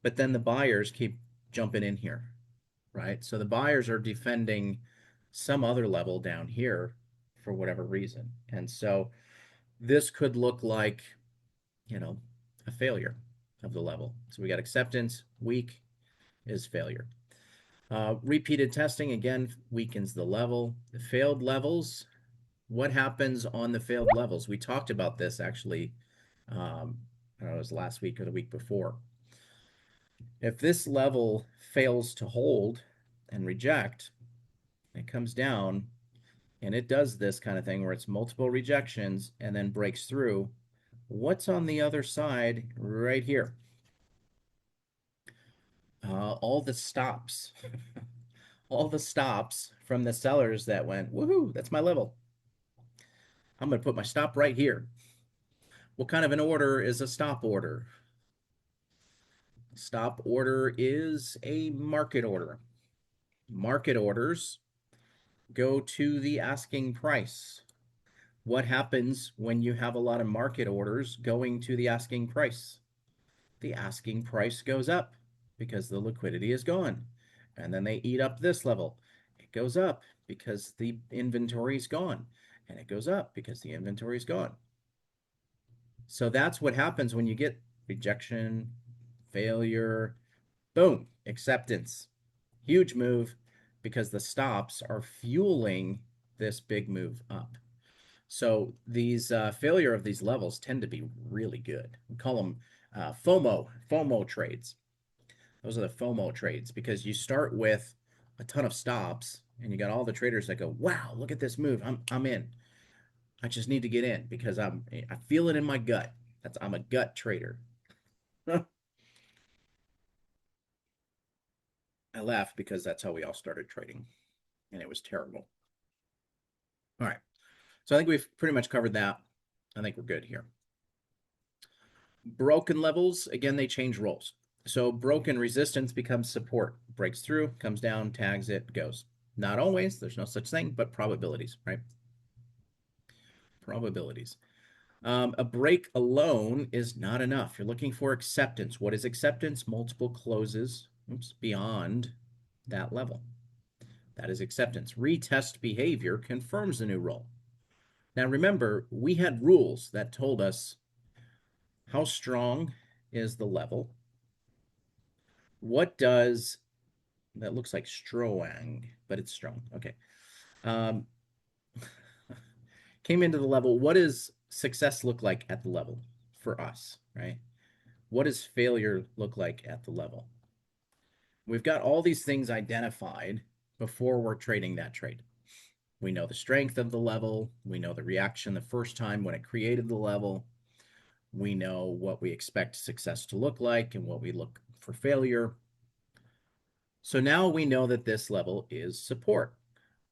but then the buyers keep jumping in here, right? So the buyers are defending some other level down here for whatever reason. And so this could look like, you know, a failure of the level. So we got acceptance, weak is failure. Repeated testing, again, weakens the level. The failed levels, what happens on the failed levels? We talked about this actually, I don't know, it was last week or the week before. If this level fails to hold and reject, it comes down and it does this kind of thing where it's multiple rejections and then breaks through. What's on the other side right here? All the stops. All the stops from the sellers that went, woohoo, that's my level. I'm going to put my stop right here. What kind of an order is a stop order? Stop order is a market order. Market orders go to the asking price. What happens when you have a lot of market orders going to the asking price? The asking price goes up because the liquidity is gone. And then they eat up this level. It goes up because the inventory is gone. And it goes up because the inventory is gone. So that's what happens when you get rejection, failure, boom, acceptance. Huge move because the stops are fueling this big move up. So these failure of these levels tend to be really good. We call them FOMO trades. Those are the FOMO trades because you start with a ton of stops and you got all the traders that go, "Wow, look at this move. I'm in. I just need to get in because I feel it in my gut. I'm a gut trader." I laugh because that's how we all started trading, and it was terrible. All right, so I think we've pretty much covered that. I think we're good here. Broken levels, again, they change roles. So broken resistance becomes support, breaks through, comes down, tags it, goes. Not always, there's no such thing, but probabilities, right? Probabilities. A break alone is not enough. You're looking for acceptance. What is acceptance? Multiple closes beyond that level. That is acceptance. Retest behavior confirms the new role. Now remember, we had rules that told us how strong is the level. What does that looks like strong, but it's strong. Okay. Um, came into the level. What does success look like at the level for us, right? What does failure look like at the level? We've got all these things identified before we're trading that trade. We know the strength of the level. We know the reaction the first time when it created the level. We know what we expect success to look like and what we look for failure. So now we know that this level is support.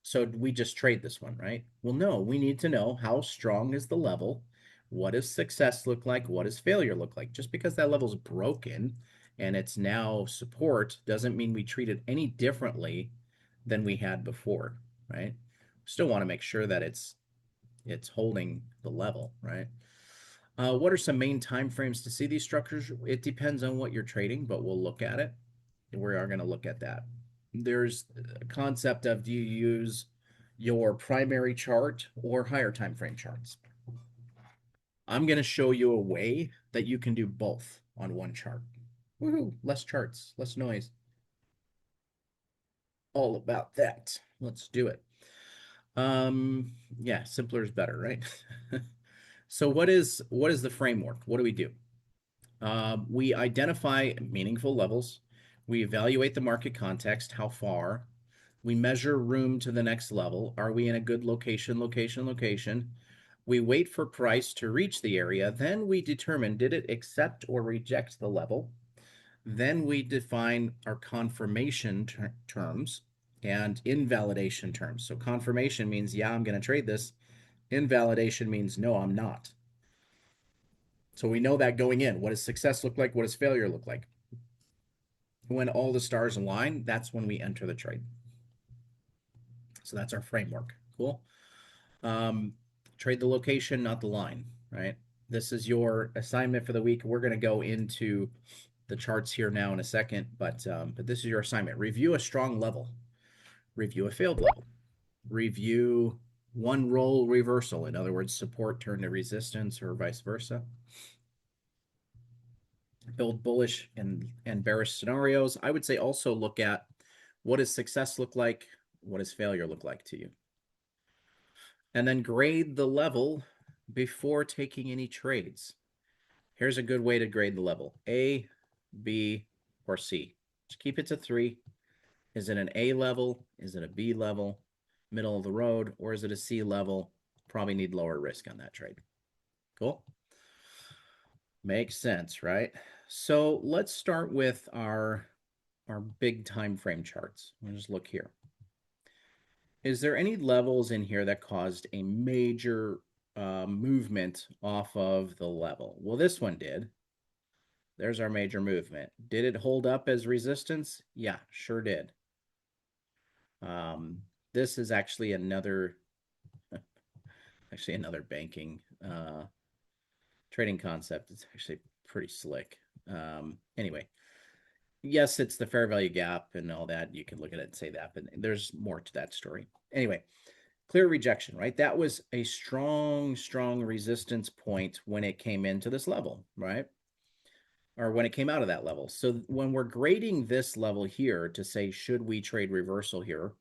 So we just trade this one, right? Well, no, we need to know how strong is the level. What does success look like? What does failure look like? Just because that level's broken and it's now support doesn't mean we treat it any differently than we had before, right? Still want to make sure that it's holding the level, right? What are some main time frames to see these structures? It depends on what you're trading, but we'll look at it. We are going to look at that. There's a concept of do you use your primary chart or higher time frame charts? I'm going to show you a way that you can do both on one chart. Woohoo, less charts, less noise. All about that. Let's do it. Yeah, simpler is better, right? So what is the framework? What do we do? We identify meaningful levels. We evaluate the market context, how far. We measure room to the next level. Are we in a good location, location, location? We wait for price to reach the area. Then we determine, did it accept or reject the level? Then we define our confirmation terms and invalidation terms. So confirmation means, yeah, I'm going to trade this. Invalidation means, no, I'm not. So we know that going in. What does success look like? What does failure look like? When all the stars align, that's when we enter the trade. So that's our framework. Cool. Um, trade the location, not the line, right? This is your assignment for the week. We're going to go into the charts here now in a second, but this is your assignment. Review a strong level. Review a failed level. Review one role reversal. In other words, support turn to resistance or vice versa. Build bullish and bearish scenarios. I would say also look at what does success look like? What does failure look like to you? And then grade the level before taking any trades. Here's a good way to grade the level. A, B, or C. Just keep it to 3. Is it an A level? Is it a B level? Middle of the road? Or is it a C level? Probably need lower risk on that trade. Cool? Makes sense, right? So let's start with our big time frame charts. We'll just look here. Is there any levels in here that caused a major movement off of the level? Well, this one did. There's our major movement. Did it hold up as resistance? Yeah, sure did. This is actually another banking trading concept. It's actually pretty slick. Anyway, yes, it's the fair value gap and all that. You can look at it and say that, but there's more to that story. Anyway, clear rejection, right? That was a strong, strong resistance point when it came into this level, right? Or when it came out of that level. So when we're grading this level here to say, should we trade reversal here?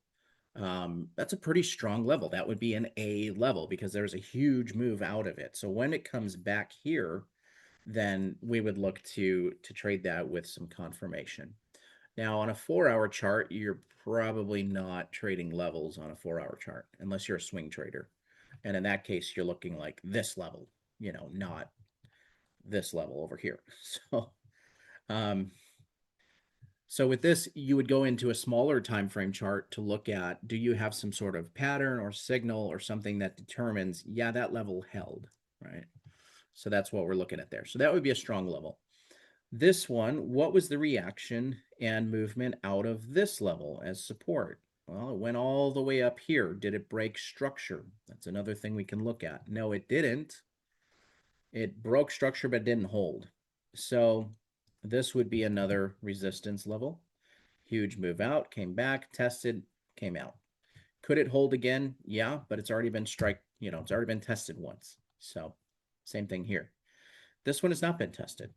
That's a pretty strong level. That would be an A level because there's a huge move out of it. So when it comes back here, then we would look to trade that with some confirmation. Now on a 4-hour chart, you're probably not trading levels on a 4-hour chart unless you're a swing trader. And in that case, you're looking like this level, not this level over here. So um, so with this, you would go into a smaller time frame chart to look at, do you have some sort of pattern or signal or something that determines, yeah, that level held, right? So that's what we're looking at there. So that would be a strong level. This one, what was the reaction and movement out of this level as support? Well, it went all the way up here. Did it break structure? That's another thing we can look at. No, it didn't. It broke structure but didn't hold. So this would be another resistance level. Huge move out, came back, tested, came out. Could it hold again? Yeah, but it's already been it's already been tested once. So same thing here. This one has not been tested.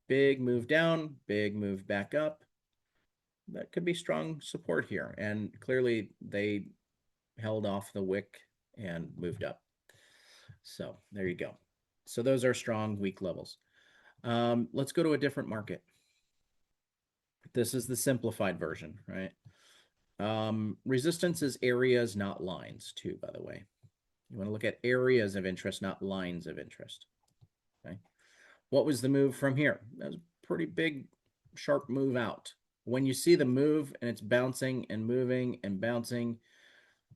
Big move down, big move back up. That could be strong support here. And clearly they held off the wick and moved up. So there you go. So those are strong, weak levels. Let's go to a different market. This is the simplified version, right? Resistance is areas, not lines, too, by the way. You want to look at areas of interest, not lines of interest. Okay. What was the move from here? That was a pretty big, sharp move out. When you see the move and it's bouncing and moving and bouncing,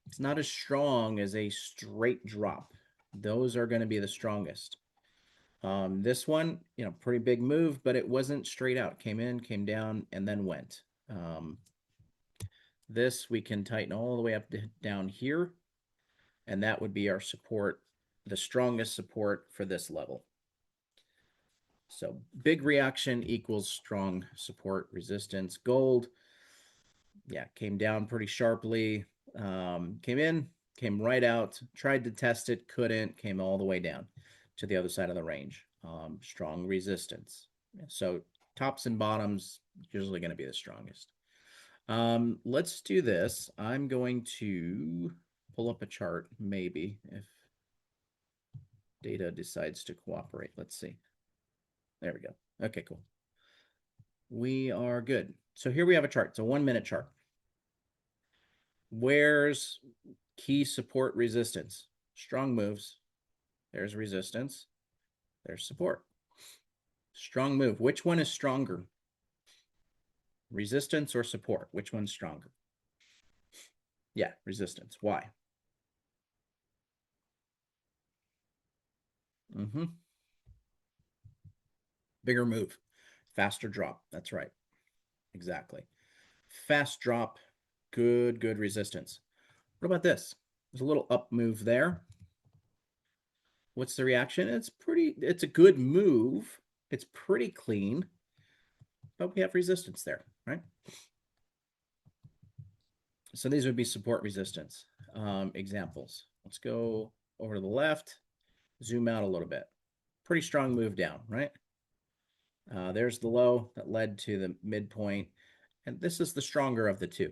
it's not as strong as a straight drop. Those are going to be the strongest. This one, pretty big move, but it wasn't straight out. Came in, came down, and then went. This we can tighten all the way up to down here, and that would be our support, the strongest support for this level. So big reaction equals strong support resistance. Gold, yeah, came down pretty sharply, came in, came right out, tried to test it, couldn't, came all the way down to the other side of the range. Strong resistance. So tops and bottoms usually going to be the strongest. Let's do this. I'm going to pull up a chart, maybe, if data decides to cooperate. Let's see. There we go. Okay, cool. We are good. So here we have a chart. It's a 1-minute chart. Where's key support resistance? Strong moves. There's resistance. There's support. Strong move. Which one is stronger? Resistance or support? Which one's stronger? Yeah, resistance. Why? Mm-hmm. Bigger move. Faster drop. That's right. Exactly. Fast drop. Good resistance. What about this? There's a little up move there. What's the reaction? It's a good move. It's pretty clean, but we have resistance there, right? So these would be support resistance examples. Let's go over to the left, zoom out a little bit. Pretty strong move down, right? There's the low that led to the midpoint, and this is the stronger of the two.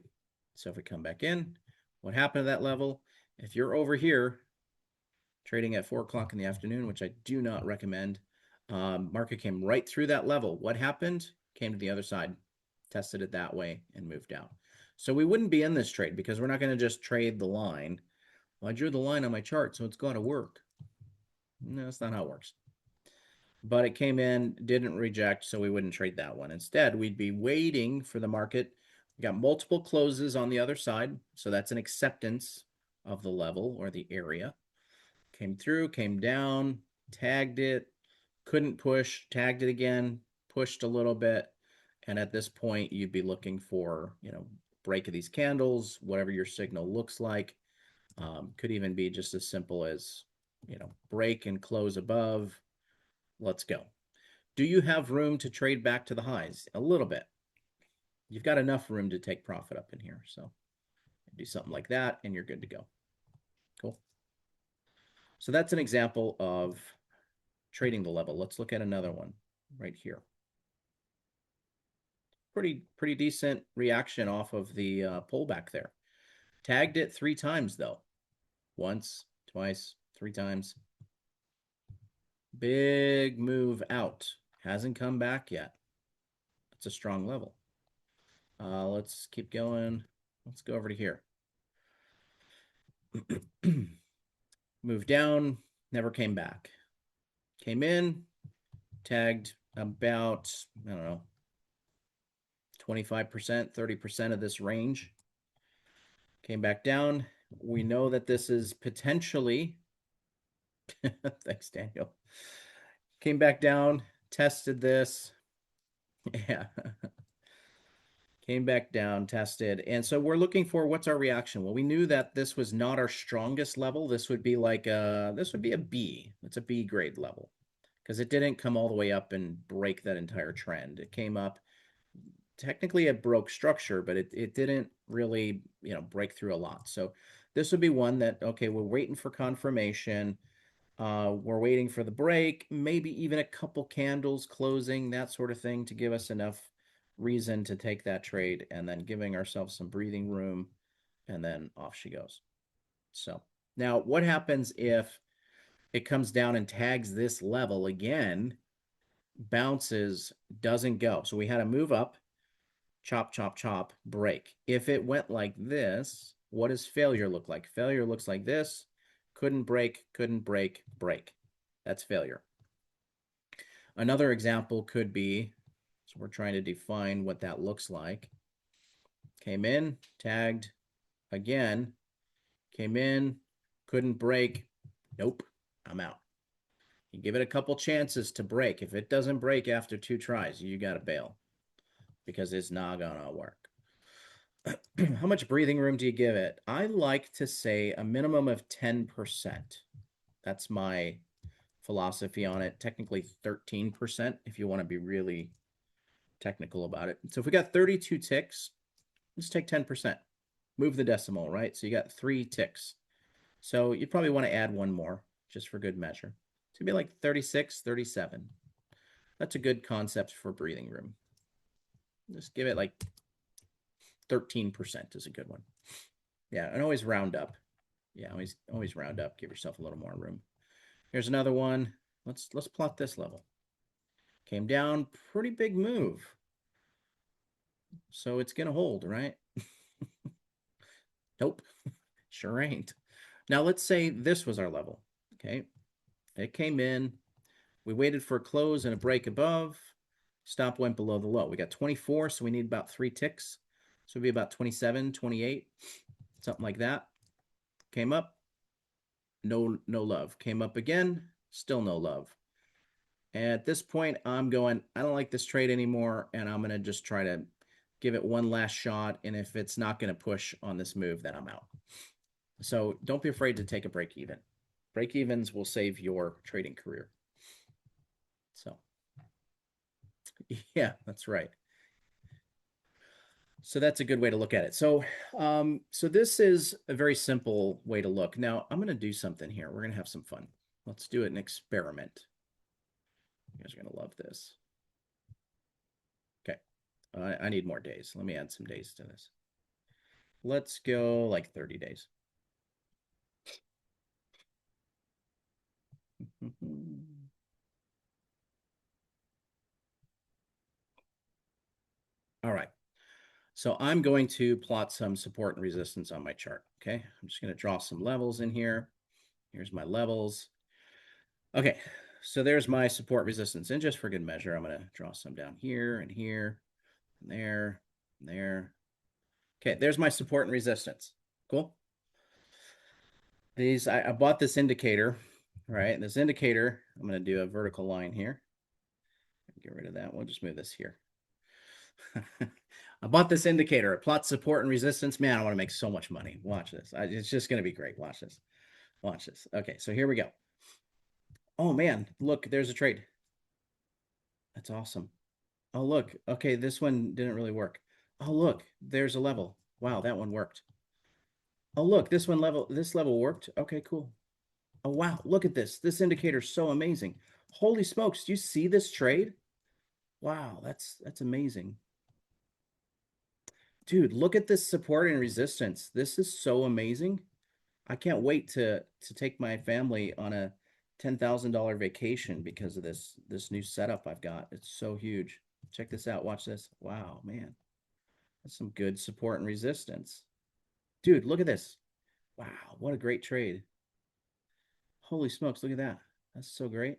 So if we come back in, what happened to that level? If you're over here trading at 4 o'clock in the afternoon, which I do not recommend, market came right through that level. What happened? Came to the other side, tested it that way, and moved down. So we wouldn't be in this trade because we're not going to just trade the line. Well, I drew the line on my chart, so it's got to work. No, that's not how it works. But it came in, didn't reject, so we wouldn't trade that one. Instead, we'd be waiting for the market. We got multiple closes on the other side, so that's an acceptance of the level or the area. Came through, came down, tagged it, couldn't push, tagged it again, pushed a little bit. And at this point, you'd be looking for, break of these candles, whatever your signal looks like. Could even be just as simple as, break and close above. Let's go. Do you have room to trade back to the highs? A little bit. You've got enough room to take profit up in here. So do something like that and you're good to go. Cool. So that's an example of trading the level. Let's look at another one right here. Pretty decent reaction off of the pullback there. Tagged it 3 times though. Once, twice, 3 times. Big move out. Hasn't come back yet. It's a strong level. Let's keep going. Let's go over to here. Move down, never came back. Came in, tagged about, I don't know, 25%, 30% of this range. Came back down. We know that this is potentially, thanks, Daniel. Came back down, tested this. Yeah. Came back down, tested. And so we're looking for what's our reaction? Well, we knew that this was not our strongest level. This would be like this would be a B. It's a B grade level because it didn't come all the way up and break that entire trend. It came up. Technically, it broke structure, but it didn't really, break through a lot. So this would be one that, okay, we're waiting for confirmation. We're waiting for the break, maybe even a couple candles closing, that sort of thing to give us enough reason to take that trade and then giving ourselves some breathing room and then off she goes. So now what happens if it comes down and tags this level again, bounces, doesn't go? So we had a move up, chop, chop, chop, break. If it went like this, what does failure look like? Failure looks like this. Couldn't break, couldn't break, break. That's failure. Another example could be, so we're trying to define what that looks like. Came in, tagged again, came in, couldn't break. Nope, I'm out. You give it a couple chances to break. If it doesn't break after 2 tries, you got to bail because it's not going to work. How much breathing room do you give it? I like to say a minimum of 10%. That's my philosophy on it. Technically 13% if you want to be really technical about it. So if we got 32 ticks, let's take 10%. Move the decimal, right? So you got 3 ticks. So you probably want to add one more just for good measure. It's going to be like 36, 37. That's a good concept for breathing room. Just give it like 13% is a good one. Yeah, and always round up. Yeah, always round up. Give yourself a little more room. Here's another one. Let's plot this level. Came down, pretty big move. So it's going to hold, right? Nope, sure ain't. Now let's say this was our level, okay? It came in, we waited for a close and a break above, stop went below the low. We got 24, so we need about 3 ticks. So it'd be about 27, 28, something like that. Came up, no love. Came up again, still no love. And at this point, I'm going, I don't like this trade anymore, and I'm going to just try to give it one last shot, and if it's not going to push on this move, then I'm out. So don't be afraid to take a break even. Break evens will save your trading career. So yeah, that's right. So that's a good way to look at it. So so this is a very simple way to look. Now I'm going to do something here. We're going to have some fun. Let's do an experiment. You guys are going to love this. Okay. I need more days. Let me add some days to this. Let's go like 30 days. All right. So I'm going to plot some support and resistance on my chart. Okay. I'm just going to draw some levels in here. Here's my levels. Okay. So there's my support resistance. And just for good measure, I'm going to draw some down here and here and there and there. Okay. There's my support and resistance. Cool. These, I bought this indicator, right? This indicator, I'm going to do a vertical line here. get rid of that. We'll just move this here. I bought this indicator. It plots support and resistance. Man, I want to make so much money. Watch this. It's just going to be great. Watch this. Watch this. Okay, so here we go. Oh man, look, there's a trade. That's awesome. Oh look, okay, this one didn't really work. Oh look, there's a level. Wow, that one worked. Oh look, this level worked. Okay, cool. Oh wow, look at this. This indicator's so amazing. Holy smokes, do you see this trade? Wow, that's amazing. Dude, look at this support and resistance. This is so amazing. I can't wait to take my family on a $10,000 vacation because of this new setup I've got. It's so huge. Check this out. Watch this. Wow, man. That's some good support and resistance. Dude, look at this. Wow, what a great trade. Holy smokes, look at that. That's so great.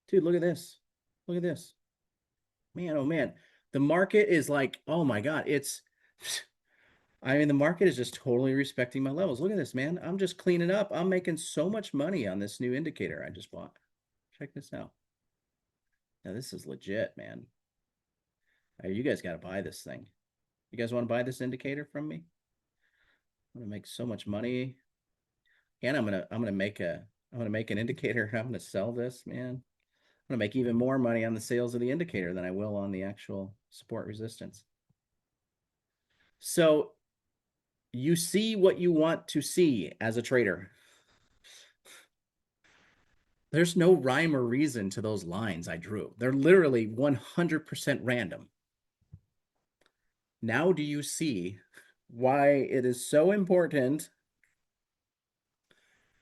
Dude, look at this. Look at this. Man, oh man. The market is like, oh my God, it's I mean, the market is just totally respecting my levels. Look at this, man. I'm just cleaning up. I'm making so much money on this new indicator I just bought. Check this out. Now, this is legit, man. You guys got to buy this thing. You guys want to buy this indicator from me? I'm gonna make so much money, and I'm gonna make an indicator. I'm gonna sell this, man. I'm gonna make even more money on the sales of the indicator than I will on the actual support resistance. So you see what you want to see as a trader. There's no rhyme or reason to those lines I drew. They're literally 100% random. Now, do you see why it is so important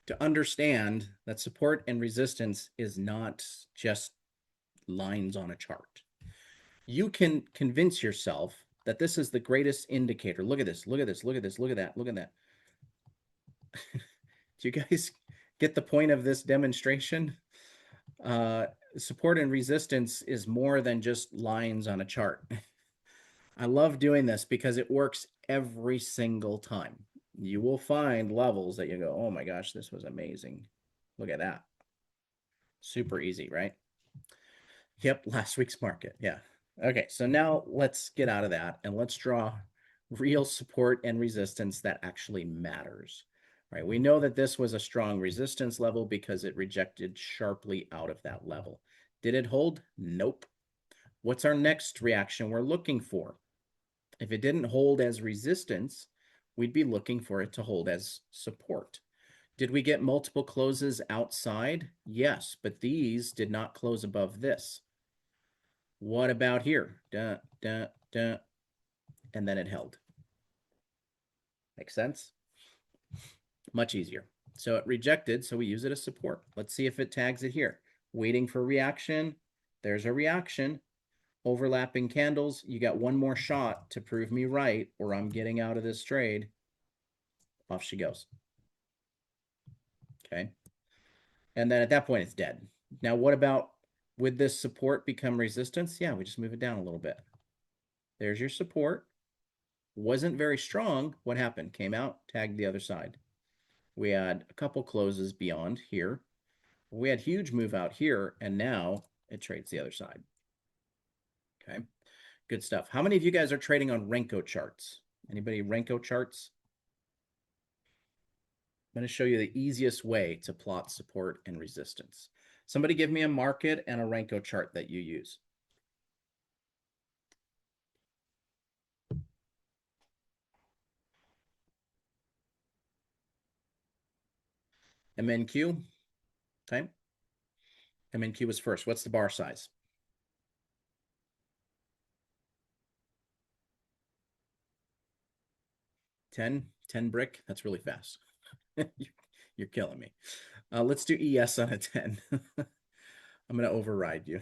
to understand that support and resistance is not just lines on a chart? You can convince yourself that this is the greatest indicator. Look at this. Look at this. Look at this. Look at that. Look at that. Do you guys get the point of this demonstration? Uh, Support and resistance is more than just lines on a chart. I love doing this because it works every single time. You will find levels that you go, oh my gosh, this was amazing. Look at that. Super easy, right? Yep, last week's market. Yeah. Okay, so now let's get out of that and let's draw real support and resistance that actually matters. Right? We know that this was a strong resistance level because it rejected sharply out of that level. Did it hold? Nope. What's our next reaction we're looking for? If it didn't hold as resistance, we'd be looking for it to hold as support. Did we get multiple closes outside? Yes, but these did not close above this. What about here? Duh, duh, duh. And then it held. Make sense? Much easier. So it rejected, so we use it as support. Let's see if it tags it here. Waiting for reaction. There's a reaction. Overlapping candles. You got one more shot to prove me right, or I'm getting out of this trade. Off she goes. Okay. And then at that point, it's dead. Now, what about, would this support become resistance? Yeah, we just move it down a little bit. There's your support. Wasn't very strong. What happened? Came out, tagged the other side. We had a couple closes beyond here. We had huge move out here, and now it trades the other side. Okay, good stuff. How many of you guys are trading on Renko charts? Anybody Renko charts? I'm going to show you the easiest way to plot support and resistance. Somebody give me a market and a Renko chart that you use. MNQ, okay. MNQ was first. What's the bar size? 10 brick. That's really fast. You're killing me. Let's do ES on a 10. I'm going to override you.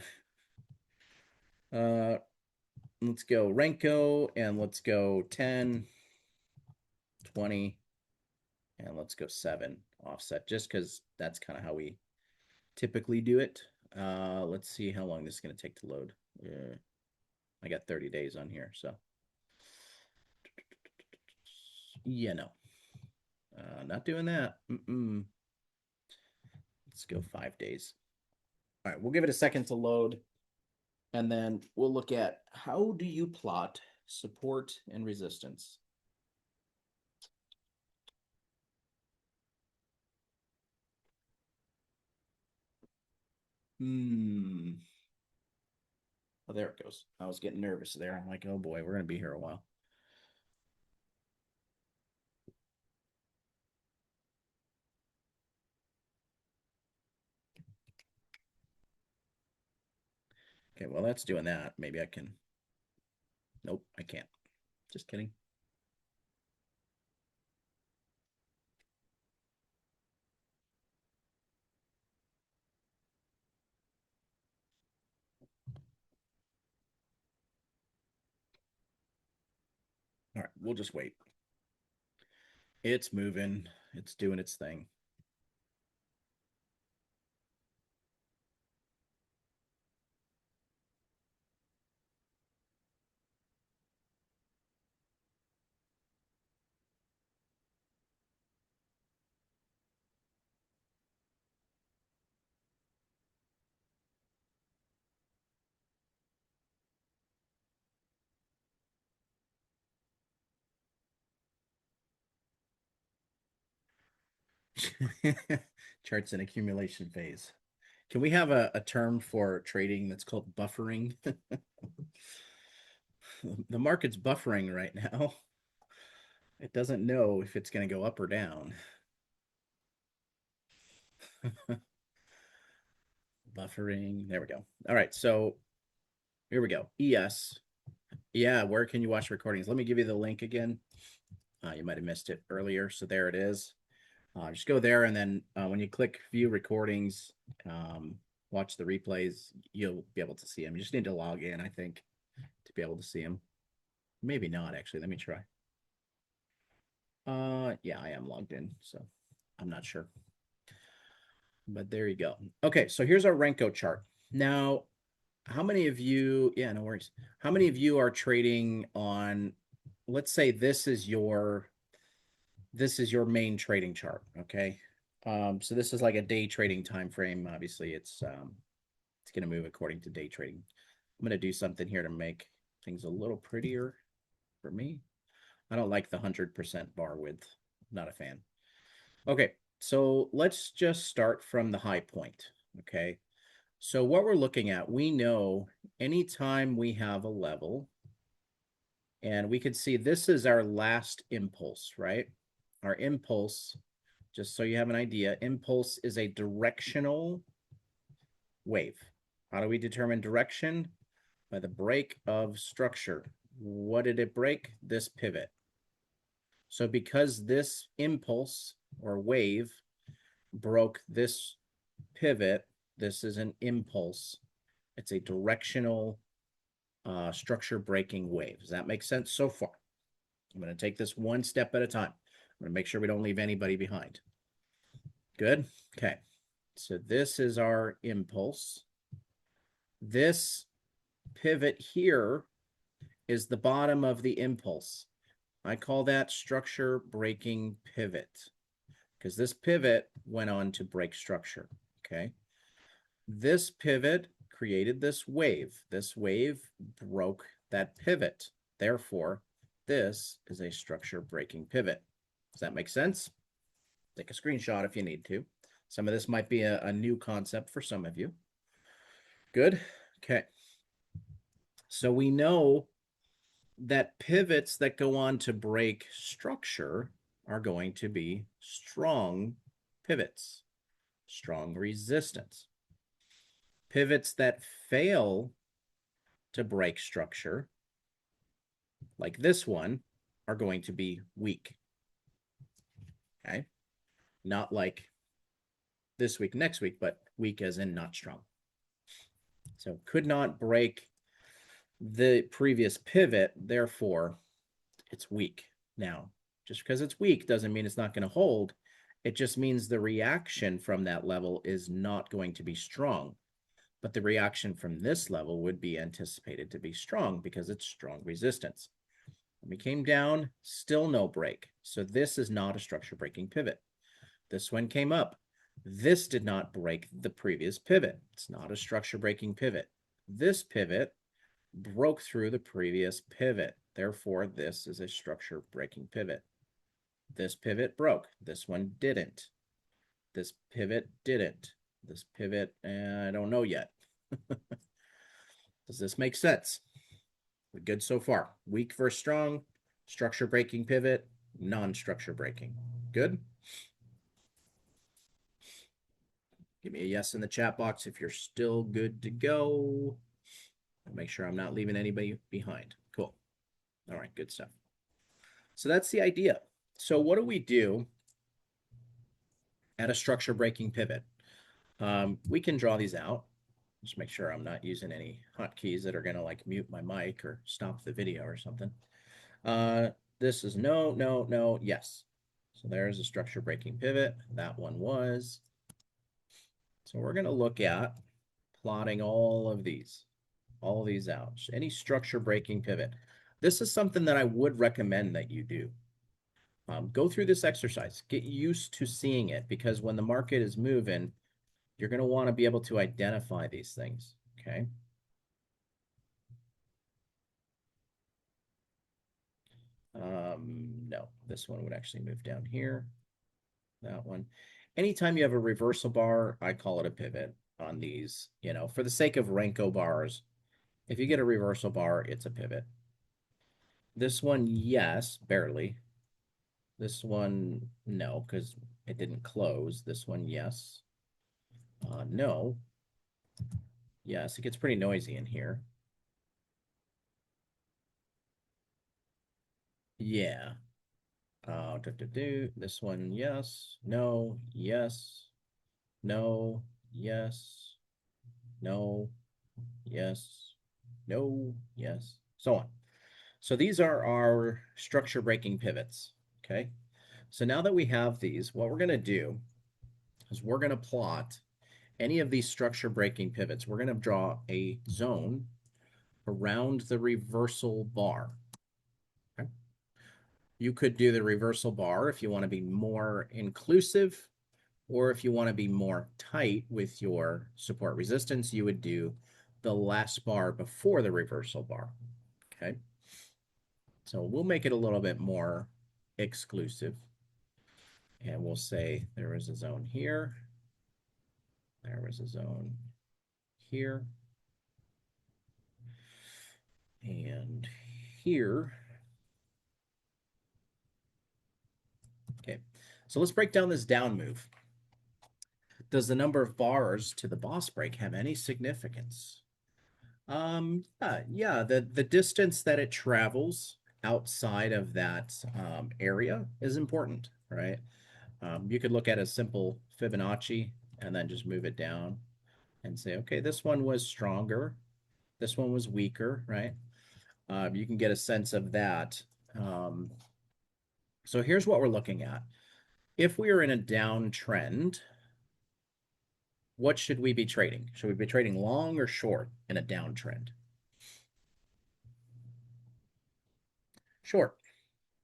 Let's go Renko, and let's go 10, 20, and let's go 7 offset, just because that's kind of how we typically do it. Let's see how long this is going to take to load. I got 30 days on here, so yeah, no, not doing that. Let's go 5 days. All right, we'll give it a second to load, And then we'll look at how do you plot support and resistance. Hmm. Oh, there it goes. I was getting nervous there. I'm like, oh boy, we're going to be here a while. Okay, well, that's doing that. Maybe I can. Nope, I can't. Just kidding. All right, we'll just wait. It's moving, it's doing its thing. Charts in accumulation phase. Can we have a term for trading that's called buffering? The market's buffering right now. It doesn't know if it's going to go up or down. Buffering. There we go. All right. So here we go. ES. Yeah. Where can you watch recordings? Let me give you the link again. You might have missed it earlier. So there it is. Just go there. And then when you click view recordings, watch the replays, you'll be able to see them. You just need to log in, I think, to be able to see them. Maybe not, actually. Let me try. Yeah, I am logged in. So I'm not sure. But there you go. Okay, so here's our Renko chart. Now, how many of you, yeah, no worries. How many of you are trading on, let's say this is your main trading chart, okay? So this is like a day trading time frame. Obviously, it's going to move according to day trading. I'm going to do something here to make things a little prettier for me. I don't like the 100% bar width. Not a fan. Okay, so let's just start from the high point, okay? So what we're looking at, we know anytime we have a level, and we could see this is our last impulse, right? Our impulse, just so you have an idea, impulse is a directional wave. How do we determine direction? By the break of structure. What did it break? This pivot. So because this impulse or wave broke this pivot, this is an impulse. It's a directional structure breaking wave. Does that make sense so far? I'm going to take this one step at a time. I'm going to make sure we don't leave anybody behind. Good. Okay. So this is our impulse. This pivot here is the bottom of the impulse. I call that structure breaking pivot because this pivot went on to break structure. Okay. This pivot created this wave. This wave broke that pivot. Therefore, this is a structure breaking pivot. Does that make sense? Take a screenshot if you need to. Some of this might be a new concept for some of you. Good. Okay. So we know that pivots that go on to break structure are going to be strong pivots, strong resistance. Pivots that fail to break structure, like this one, are going to be weak. Okay. Not like this week, next week, but weak as in not strong. So could not break the previous pivot, therefore it's weak. Now, just because it's weak doesn't mean it's not going to hold. It just means the reaction from that level is not going to be strong. But the reaction from this level would be anticipated to be strong because it's strong resistance. When we came down, still no break. So this is not a structure breaking pivot. This one came up. This did not break the previous pivot. It's not a structure breaking pivot. This pivot broke through the previous pivot. Therefore, this is a structure breaking pivot. This pivot broke. This one didn't. This pivot didn't. This pivot, I don't know yet. Does this make sense? We're good so far. Weak versus strong, structure breaking pivot, non-structure breaking. Good? Give me a yes in the chat box if you're still good to go. I'll make sure I'm not leaving anybody behind. Cool. All right, good stuff. So that's the idea. So what do we do at a structure breaking pivot? We can draw these out. Just make sure I'm not using any hotkeys that are going to like mute my mic or stop the video or something. This is no, no, no, yes. So there's a structure breaking pivot. That one was. So we're going to look at plotting all of these out. Any structure breaking pivot. This is something that I would recommend that you do. Go through this exercise. Get used to seeing it because when the market is moving, you're going to want to be able to identify these things. Okay. No, this one would actually move down here. That one. Anytime you have a reversal bar, I call it a pivot on these. You know, for the sake of Renko bars, if you get a reversal bar, it's a pivot. This one, yes, barely. This one, no, because it didn't close. This one, yes. No. Yes, it gets pretty noisy in here. Yeah. This one, yes. No, yes. No, yes. No, yes. No, yes. So on. So these are our structure breaking pivots. Okay. So now that we have these, what we're going to do is we're going to plot any of these structure breaking pivots. We're going to draw a zone around the reversal bar. Okay. You could do the reversal bar if you want to be more inclusive, or if you want to be more tight with your support resistance, you would do the last bar before the reversal bar. Okay. So we'll make it a little bit more exclusive. And we'll say there is a zone here. There was a zone here. And here. Okay. So let's break down this down move. Does the number of bars to the boss break have any significance? Yeah, the distance that it travels outside of that area is important, right? You could look at a simple Fibonacci and then just move it down and say, okay, this one was stronger, this one was weaker, right? You can get a sense of that. So here's what we're looking at. If we are in a downtrend, what should we be trading? Should we be trading long or short in a downtrend? Short,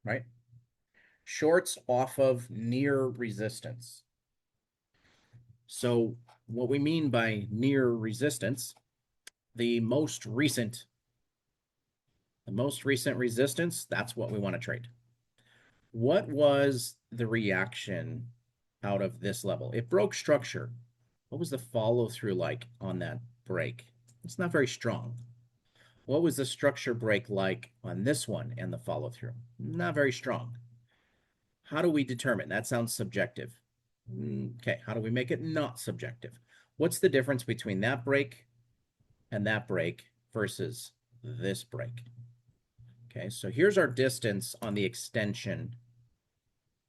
right? Shorts off of near resistance. So what we mean by near resistance, the most recent resistance, that's what we want to trade. What was the reaction out of this level? It broke structure. What was the follow through like on that break? It's not very strong. What was the structure break like on this one and the follow through? Not very strong. How do we determine? That sounds subjective. Okay, how do we make it not subjective? What's the difference between that break and that break versus this break? Okay, so here's our distance on the extension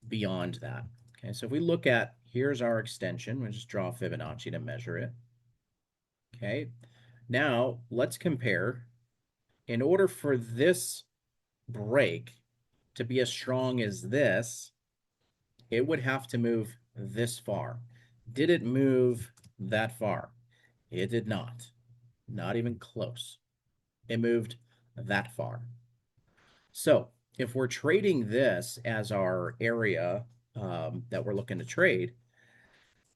beyond that. Okay, so if we look at, here's our extension. We'll just draw Fibonacci to measure it. Okay, now let's compare. In order for this break to be as strong as this, it would have to move this far. Did it move that far? It did not. Not even close. It moved that far. So if we're trading this as our area that we're looking to trade,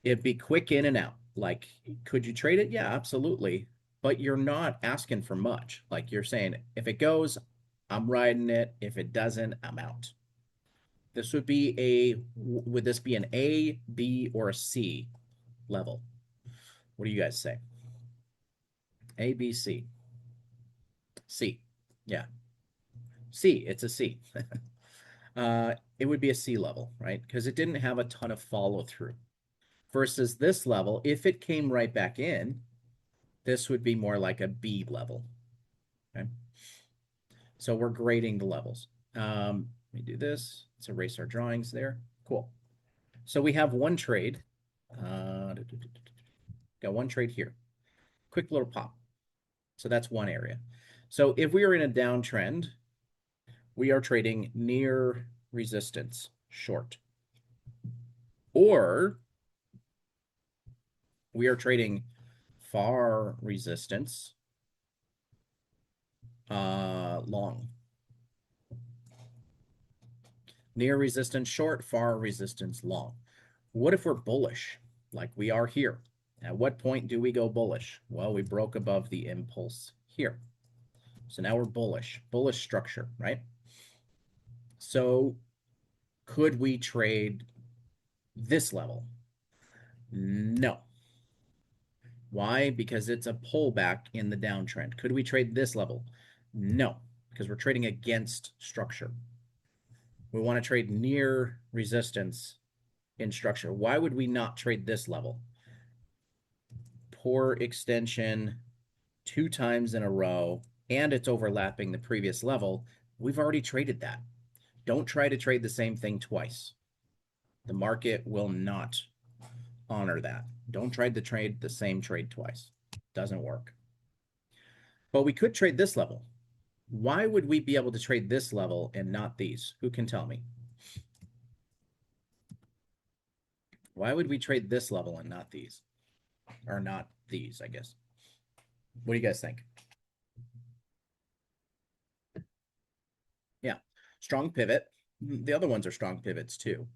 it'd be quick in and out. Like, could you trade it? Yeah, absolutely. but you're not asking for much. Like you're saying, if it goes, I'm riding it. If it doesn't, I'm out. This would be would this be an A, B, or a C level? What do you guys say? A, B, C. C. Yeah. C. It's a C. It would be a C level, right? Because it didn't have a ton of follow through. Versus this level, if it came right back in, this would be more like a B level. Okay. So we're grading the levels. Let me do this. Let's erase our drawings there. Cool. So we have one trade. Got one trade here. Quick little pop. So that's one area. So if we are in a downtrend, we are trading near resistance short. Or we are trading far resistance long. Near resistance short, far resistance long. What if we're bullish like we are here? At what point do we go bullish? Well, we broke above the impulse here. So now we're bullish structure, right? So could we trade this level? No. Why? Because it's a pullback in the downtrend. Could we trade this level? No, because we're trading against structure. We want to trade near resistance in structure. Why would we not trade this level? Poor extension 2 times in a row, and it's overlapping the previous level. We've already traded that. Don't try to trade the same thing twice. The market will not honor that. Don't try to trade the same trade twice. Doesn't work. But we could trade this level. Why would we be able to trade this level and not these? Who can tell me? Why would we trade this level and not these? Or not these, I guess. What do you guys think? Yeah, strong pivot. The other ones are strong pivots too.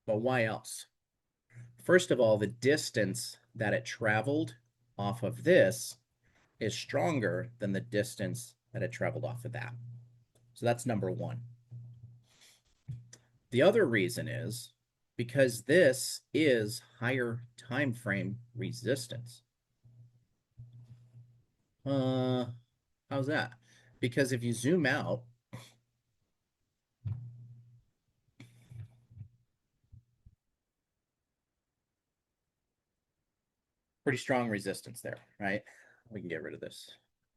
But why else? First of all, the distance that it traveled off of this is stronger than the distance that it traveled off of that. So that's number one. The other reason is because this is higher time frame resistance. How's that? Because if you zoom out, pretty strong resistance there, right? We can get rid of this.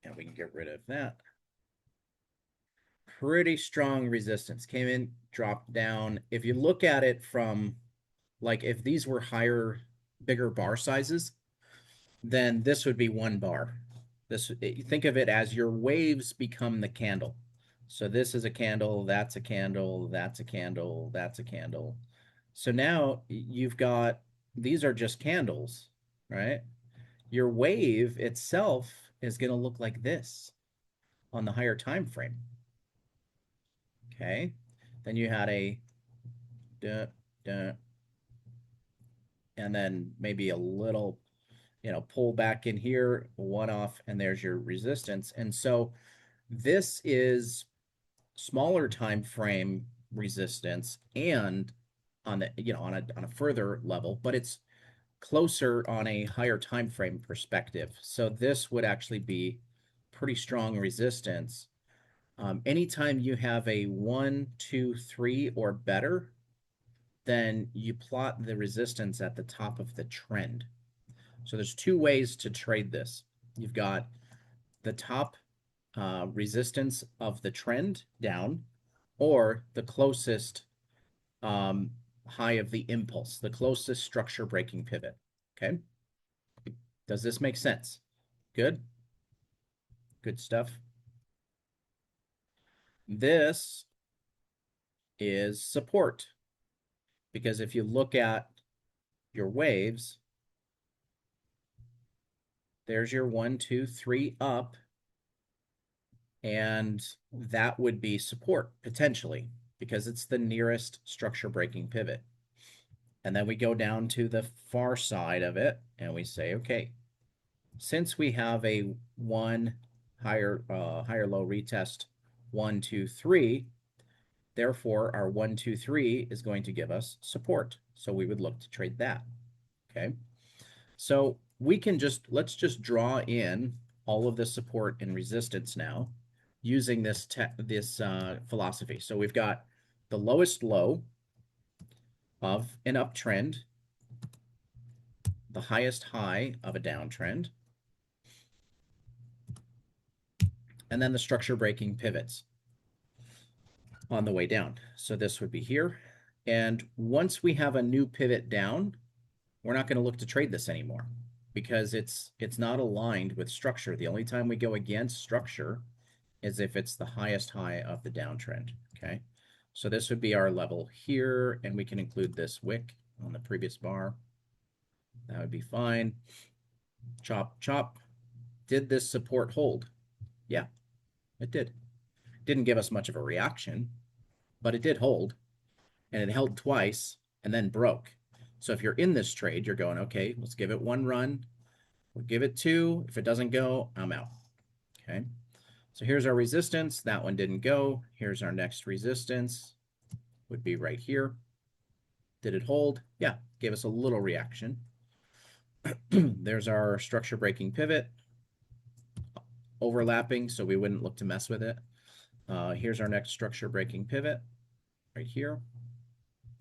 And we can get rid of that. Pretty strong resistance. Came in, dropped down. If you look at it from, like, if these were higher, bigger bar sizes, then this would be one bar. Think of it as your waves become the candle. So this is a candle, that's a candle, that's a candle, that's a candle. So now you've got, these are just candles, right? Your wave itself is going to look like this on the higher time frame. Okay. Then you had a duh, duh, and then maybe a little, pull back in here, one off, and there's your resistance. And so this is smaller time frame resistance and on the, on a further level, but it's closer on a higher time frame perspective. So this would actually be pretty strong resistance. Anytime you have a 1, 2, 3 or better, then you plot the resistance at the top of the trend. So there's two ways to trade this. You've got the top resistance of the trend down, or the closest high of the impulse, the closest structure breaking pivot. Okay. Does this make sense? Good. Good stuff. This is support, because if you look at your waves, there's your 1, 2, 3 up, and that would be support potentially because it's the nearest structure breaking pivot. And then we go down to the far side of it and we say, okay, since we have a one higher low retest 1, 2, 3, therefore our 1, 2, 3 is going to give us support. So we would look to trade that. Okay. So we can let's just draw in all of the support and resistance now using this philosophy. So we've got the lowest low of an uptrend, the highest high of a downtrend, and then the structure breaking pivots on the way down. So this would be here. And once we have a new pivot down, we're not going to look to trade this anymore because it's not aligned with structure. The only time we go against structure is if it's the highest high of the downtrend. Okay. So this would be our level here, and we can include this wick on the previous bar. That would be fine. Chop, chop. Did this support hold? Yeah, it did. Didn't give us much of a reaction, but it did hold, and it held twice and then broke. So if you're in this trade, you're going, okay, let's give it one run. We'll give it two. If it doesn't go, I'm out. Okay. So here's our resistance. That one didn't go. Here's our next resistance. Would be right here. Did it hold? Yeah, gave us a little reaction. There's our structure breaking pivot. Overlapping, so we wouldn't look to mess with it. Here's our next structure breaking pivot right here,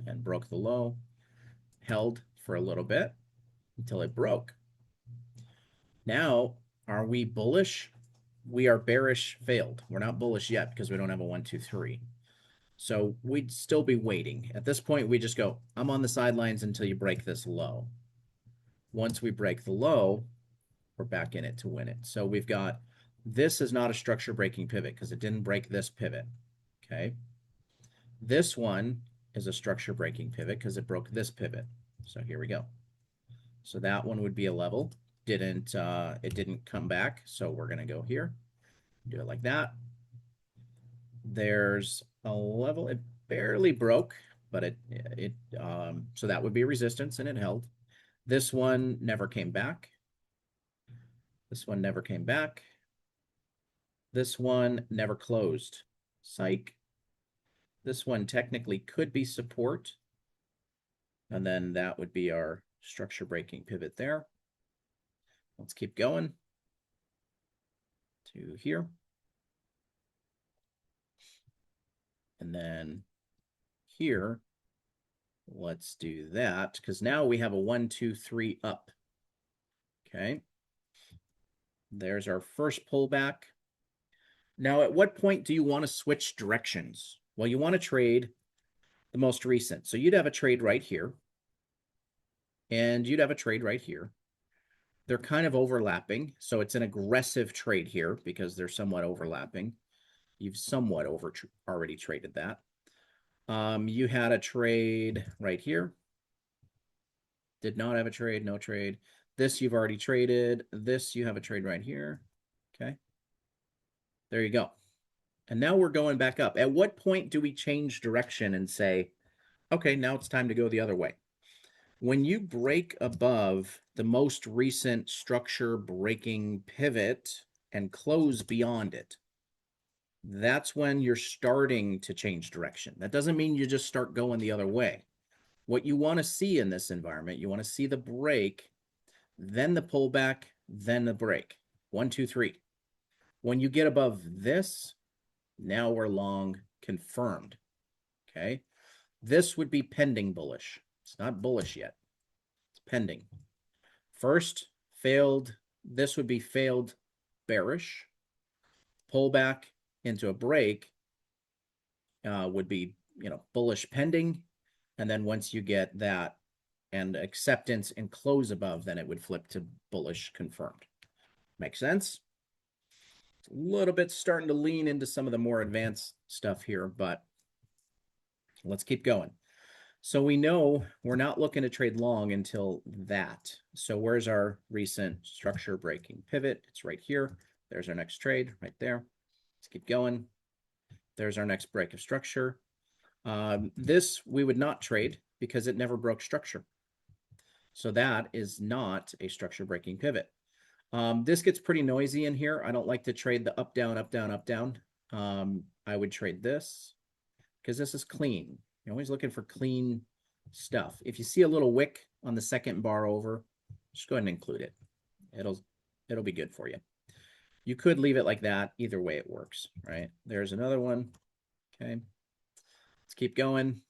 and broke the low, held for a little bit until it broke. Now, are we bullish? We are bearish failed. We're not bullish yet because we don't have a 1, 2, 3. So we'd still be waiting. At this point, we just go, I'm on the sidelines until you break this low. Once we break the low, we're back in it to win it. So we've got, this is not a structure breaking pivot because it didn't break this pivot. Okay. This one is a structure breaking pivot because it broke this pivot. So here we go. So that one would be a level. It didn't come back. So we're going to go here, do it like that. There's a level. It barely broke, but so that would be resistance, and it held. This one never came back. This one never came back. This one never closed. Psych. This one technically could be support. And then that would be our structure breaking pivot there. Let's keep going to here. And then here, let's do that because now we have a 1, 2, 3 up. Okay. There's our first pullback. Now, at what point do you want to switch directions? Well, you want to trade the most recent. So you'd have a trade right here, and you'd have a trade right here. They're kind of overlapping, so it's an aggressive trade here because they're somewhat overlapping. You've somewhat already traded that. You had a trade right here. Did not have a trade, no trade. This you've already traded. This you have a trade right here. Okay. There you go. And now we're going back up. At what point do we change direction and say, okay, now it's time to go the other way? When you break above the most recent structure breaking pivot and close beyond it, that's when you're starting to change direction. That doesn't mean you just start going the other way. What you want to see in this environment, you want to see the break, then the pullback, then the break. 1, 2, 3. When you get above this, now we're long confirmed. Okay. This would be pending bullish. It's not bullish yet. It's pending. First, failed. This would be failed bearish. Pullback into a break would be, bullish pending. And then once you get that and acceptance and close above, then it would flip to bullish confirmed. Make sense? It's a little bit starting to lean into some of the more advanced stuff here, but let's keep going. So we know we're not looking to trade long until that. So where's our recent structure breaking pivot? It's right here. There's our next trade right there. Let's keep going. There's our next break of structure. This we would not trade because it never broke structure. So that is not a structure breaking pivot. This gets pretty noisy in here. I don't like to trade the up, down, up, down, up, down. I would trade this because this is clean. You're always looking for clean stuff. If you see a little wick on the second bar over, just go ahead and include it. It'll be good for you. You could leave it like that. Either way it works, right? There's another one. Okay. Let's keep going.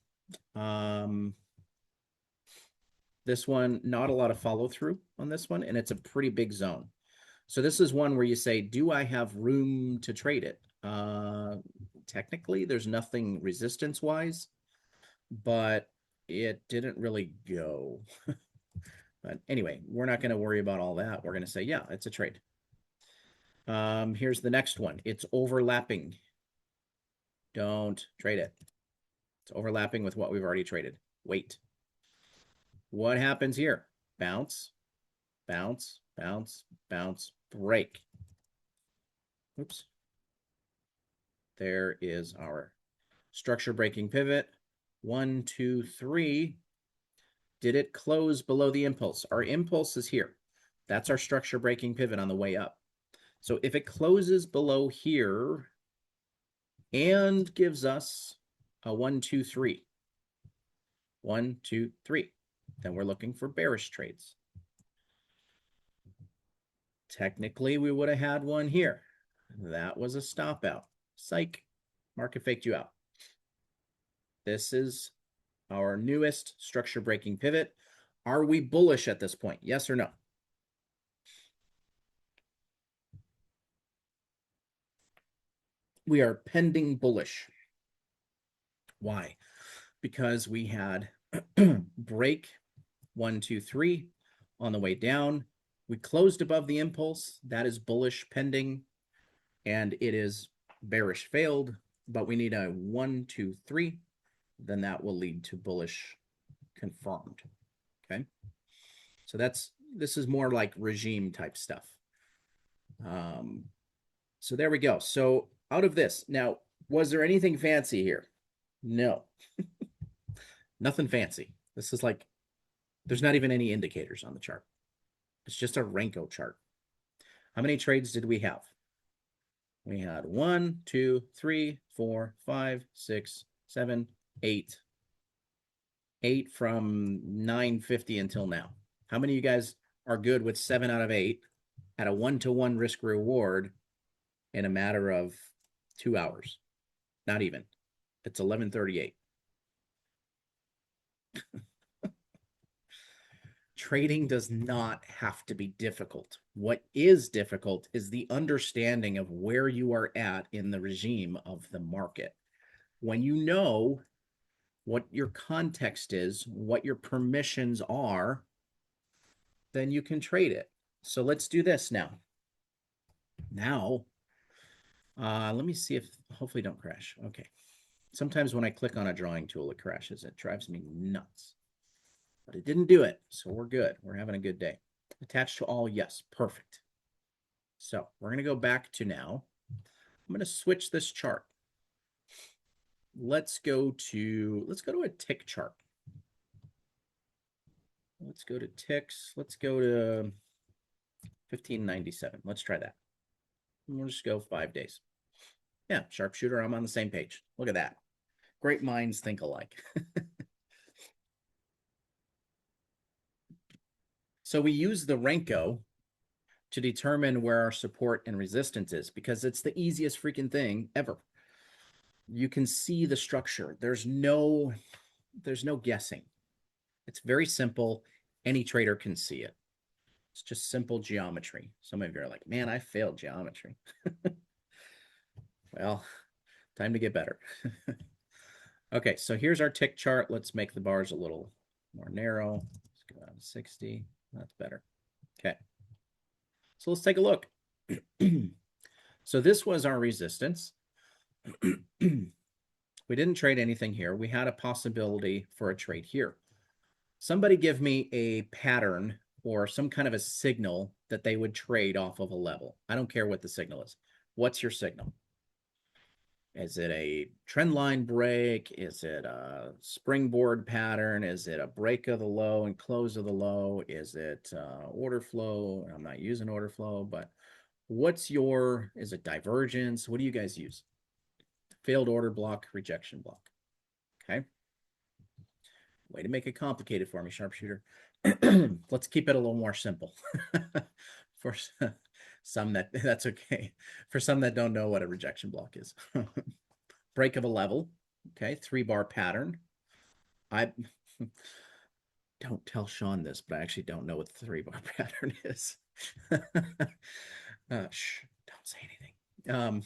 This one, not a lot of follow through on this one, and it's a pretty big zone. So this is one where you say, do I have room to trade it? Technically, there's nothing resistance wise, but it didn't really go. But anyway, we're not going to worry about all that. We're going to say, yeah, it's a trade. Here's the next one. It's overlapping. Don't trade it. It's overlapping with what we've already traded. Wait. What happens here? Bounce, bounce, bounce, bounce, break. Oops. There is our structure breaking pivot. 1, 2, 3. Did it close below the impulse? Our impulse is here. That's our structure breaking pivot on the way up. So if it closes below here and gives us a 1, 2, 3. 1, 2, 3. Then we're looking for bearish trades. Technically, we would have had one here. That was a stop out. Psych. Market faked you out. This is our newest structure breaking pivot. Are we bullish at this point? Yes or no? We are pending bullish. Why? Because we had break 1, 2, 3 on the way down. We closed above the impulse. That is bullish pending, and it is bearish failed, but we need a 1, 2, 3. Then that will lead to bullish confirmed. Okay. So this is more like regime type stuff. So there we go. So out of this, now, was there anything fancy here? No. Nothing fancy. This is like, there's not even any indicators on the chart. It's just a Renko chart. How many trades did we have? We had 1, 2, 3, 4, 5, 6, 7, 8. 8 from 9:50 until now. How many of you guys are good with 7 out of 8 at a 1-to-1 risk reward in a matter of 2 hours? Not even. It's 11:38. Trading does not have to be difficult. What is difficult is the understanding of where you are at in the regime of the market. When you know what your context is, what your permissions are, then you can trade it. So let's do this now. Let me see if, hopefully don't crash. Okay. Sometimes when I click on a drawing tool, it crashes. It drives me nuts. But it didn't do it, so we're good. We're having a good day. Attached to all, yes, perfect. So we're going to go back to now. I'm going to switch this chart. Let's go to a tick chart. Let's go to ticks. Let's go to 1597. Let's try that. We'll just go 5 days. Yeah, sharpshooter, I'm on the same page. Look at that. Great minds think alike. So we use the Renko to determine where our support and resistance is because it's the easiest freaking thing ever. You can see the structure. There's no guessing. It's very simple. Any trader can see it. It's just simple geometry. Some of you are like, man, I failed geometry. Well, time to get better. Okay, so here's our tick chart. Let's make the bars a little more narrow. Let's go down to 60. That's better. Okay. So let's take a look. So this was our resistance. We didn't trade anything here. We had a possibility for a trade here. Somebody give me a pattern or some kind of a signal that they would trade off of a level. I don't care what the signal is. What's your signal? Is it a trend line break? Is it a springboard pattern? Is it a break of the low and close of the low? Is it order flow? I'm not using order flow, but is it divergence? What do you guys use? Failed order block, rejection block. Okay. Way to make it complicated for me, sharpshooter. Let's keep it a little more simple. For some that's okay. For some that don't know what a rejection block is. Break of a level. Okay, 3-bar pattern. I don't tell Sean this, but I actually don't know what the 3-bar pattern is. Shh, don't say anything.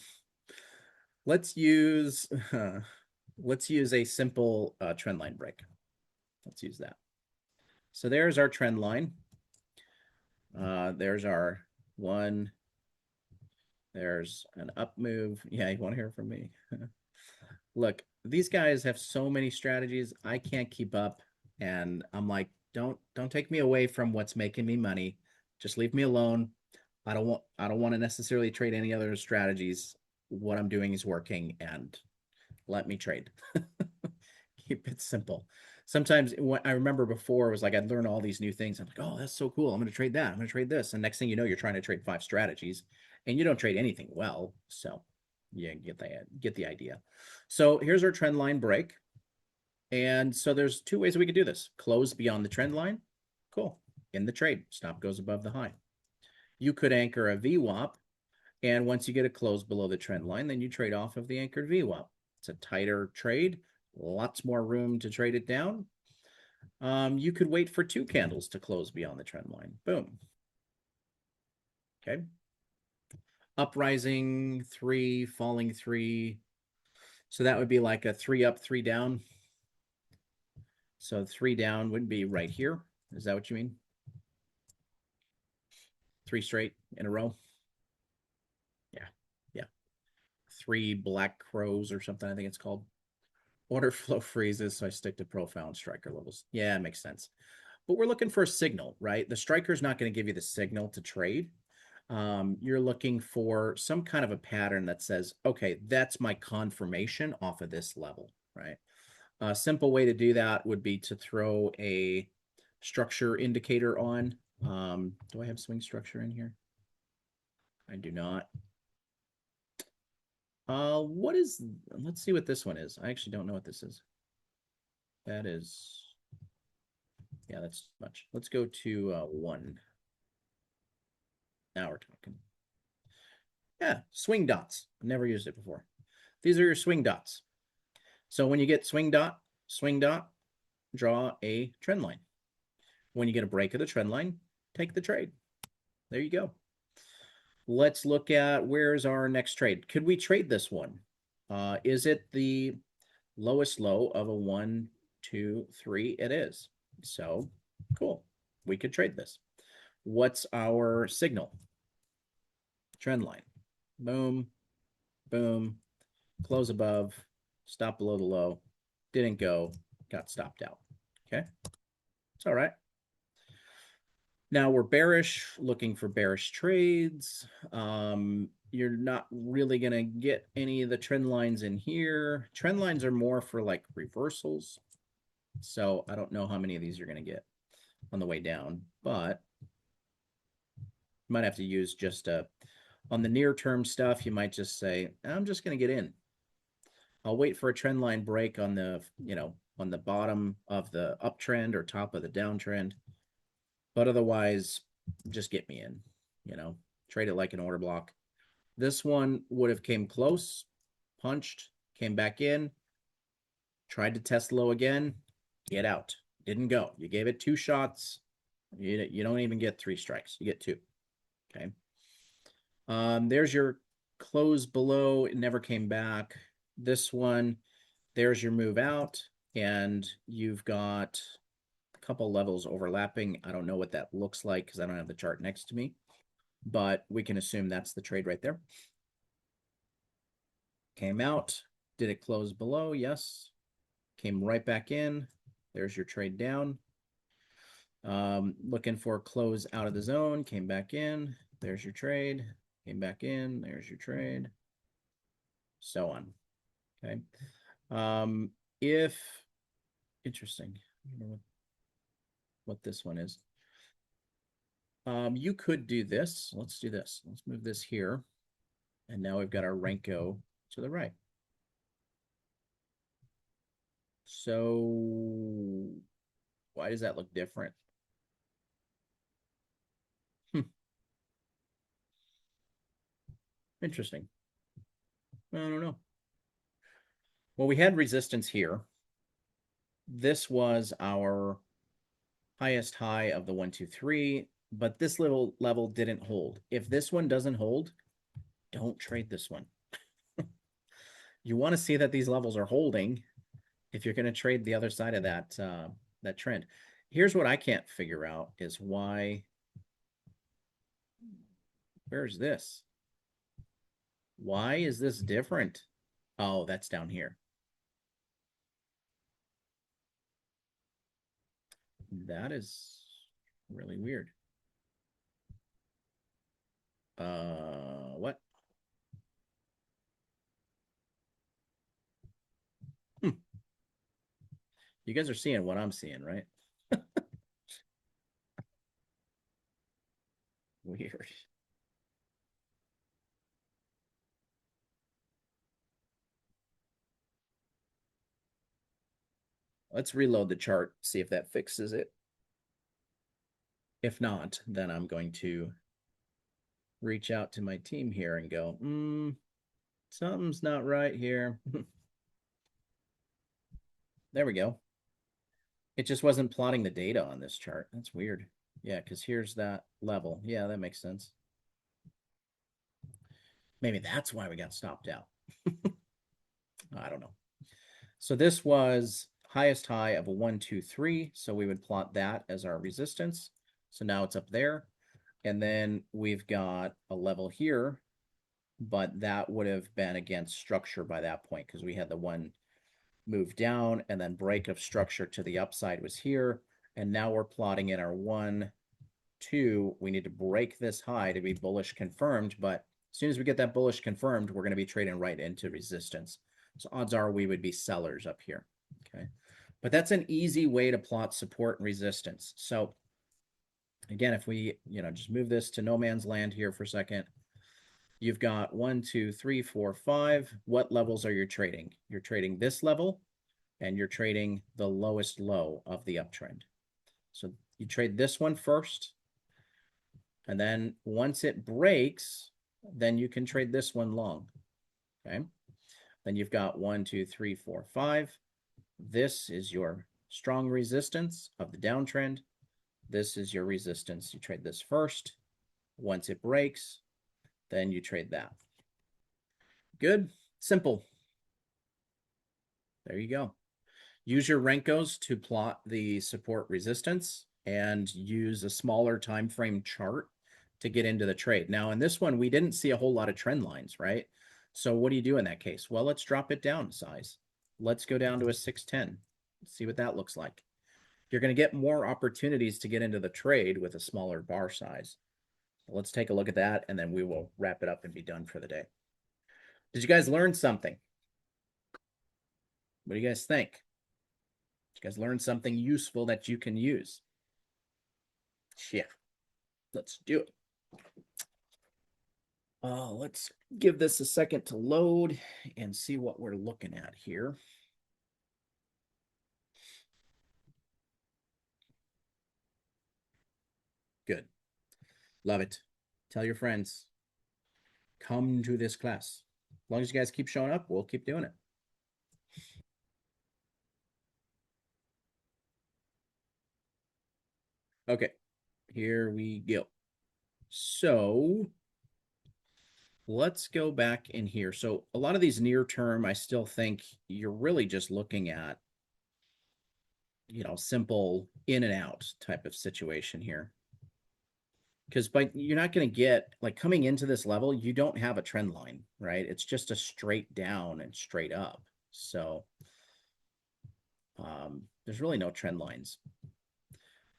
Let's use let's use a simple trend line break. Let's use that. So there's our trend line. There's our one. There's an up move. Yeah, you want to hear from me? Look, these guys have so many strategies. I can't keep up, and I'm like, don't take me away from what's making me money. Just leave me alone. I don't want to necessarily trade any other strategies. What I'm doing is working, and let me trade. Keep it simple. Sometimes what I remember before was like I'd learn all these new things. I'm like, oh, that's so cool. I'm going to trade that. I'm going to trade this. And next thing you know, you're trying to trade 5 strategies and you don't trade anything well. So yeah, get the idea. So here's our trend line break. And so there's 2 ways we could do this. Close beyond the trend line. Cool. In the trade, stop goes above the high. You could anchor a VWAP. And once you get a close below the trend line, then you trade off of the anchored VWAP. It's a tighter trade, lots more room to trade it down. You could wait for 2 candles to close beyond the trend line. Boom. Okay. Uprising 3, falling 3. So that would be like a 3 up, 3 down. So 3 down would be right here. Is that what you mean? 3 straight in a row? Yeah. Yeah. 3 black crows or something, I think it's called. Order flow freezes, so I stick to profile and striker levels. Yeah, it makes sense. But we're looking for a signal, right? The striker is not going to give you the signal to trade. You're looking for some kind of a pattern that says, okay, that's my confirmation off of this level, right? A simple way to do that would be to throw a structure indicator on. Do I have swing structure in here? I do not. Let's see what this one is. I actually don't know what this is. That is, yeah, that's too much. Let's go to 1. Now we're talking. Yeah, swing dots. Never used it before. These are your swing dots. So when you get swing dot, draw a trend line. When you get a break of the trend line, take the trade. There you go. Let's look at where's our next trade. Could we trade this one? Is it the lowest low of a 1, 2, 3? It is. So cool. We could trade this. What's our signal? Trend line. Boom, boom, close above, stop below the low, didn't go, got stopped out. Okay, it's all right. Now we're bearish, looking for bearish trades. You're not really going to get any of the trend lines in here. Trend lines are more for like reversals. So I don't know how many of these you're going to get on the way down, but you might have to use just on the near term stuff, you might just say, I'm just going to get in. I'll wait for a trend line break on the, on the bottom of the uptrend or top of the downtrend. But otherwise, just get me in, trade it like an order block. This one would have came close, punched, came back in, tried to test low again, get out. Didn't go. You gave it 2 shots. You don't even get 3 strikes. You get 2. Okay. There's your close below. It never came back. This one, there's your move out, and you've got a couple levels overlapping. I don't know what that looks like because I don't have the chart next to me, but we can assume that's the trade right there. Came out. Did it close below? Yes. Came right back in. There's your trade down. Looking for a close out of the zone. Came back in. There's your trade. Came back in. There's your trade. So on. Okay. Um, if interesting, I don't know what this one is. You could do this. Let's do this. Let's move this here. And now we've got our Renko to the right. So why does that look different? Hmm, interesting. I don't know. Well, we had resistance here. This was our highest high of the 123, but this little level didn't hold. If this one doesn't hold, don't trade this one. You want to see that these levels are holding if you're going to trade the other side of that trend. Here's what I can't figure out is why. Where's this? Why is this different? Oh, that's down here. That is really weird. What? Hmm. You guys are seeing what I'm seeing, right? Weird. Let's reload the chart, see if that fixes it. If not, then I'm going to reach out to my team here and go, something's not right here. There we go. It just wasn't plotting the data on this chart. That's weird. Yeah, because here's that level. Yeah, that makes sense. Maybe that's why we got stopped out. I don't know. So this was highest high of a 123. So we would plot that as our resistance. So now it's up there. And then we've got a level here, but that would have been against structure by that point because we had the one move down and then break of structure to the upside was here. And now we're plotting in our 1, 2. We need to break this high to be bullish confirmed. But as soon as we get that bullish confirmed, we're going to be trading right into resistance. So odds are we would be sellers up here. Okay. But that's an easy way to plot support and resistance. So again, if we, just move this to no man's land here for a second, you've got 1, 2, 3, 4, 5. What levels are you trading? You're trading this level and you're trading the lowest low of the uptrend. So you trade this one first. And then once it breaks, then you can trade this one long. Okay. Then you've got 1, 2, 3, 4, 5. This is your strong resistance of the downtrend. This is your resistance. You trade this first. Once it breaks, then you trade that. Good. Simple. There you go. Use your Renkos to plot the support resistance and use a smaller time frame chart to get into the trade. Now, in this one, we didn't see a whole lot of trend lines, right? So what do you do in that case? Well, let's drop it down size. Let's go down to a 610. See what that looks like. You're going to get more opportunities to get into the trade with a smaller bar size. Let's take a look at that, and then we will wrap it up and be done for the day. Did you guys learn something? What do you guys think? Did you guys learn something useful that you can use? Yeah, let's do it. Let's give this a second to load and see what we're looking at here. Good. Love it. Tell your friends. Come to this class. As long as you guys keep showing up, we'll keep doing it. Okay, here we go. So let's go back in here. So a lot of these near term, I still think you're really just looking at, simple in and out type of situation here. Because you're not going to get like coming into this level, you don't have a trend line, right? It's just a straight down and straight up. So there's really no trend lines.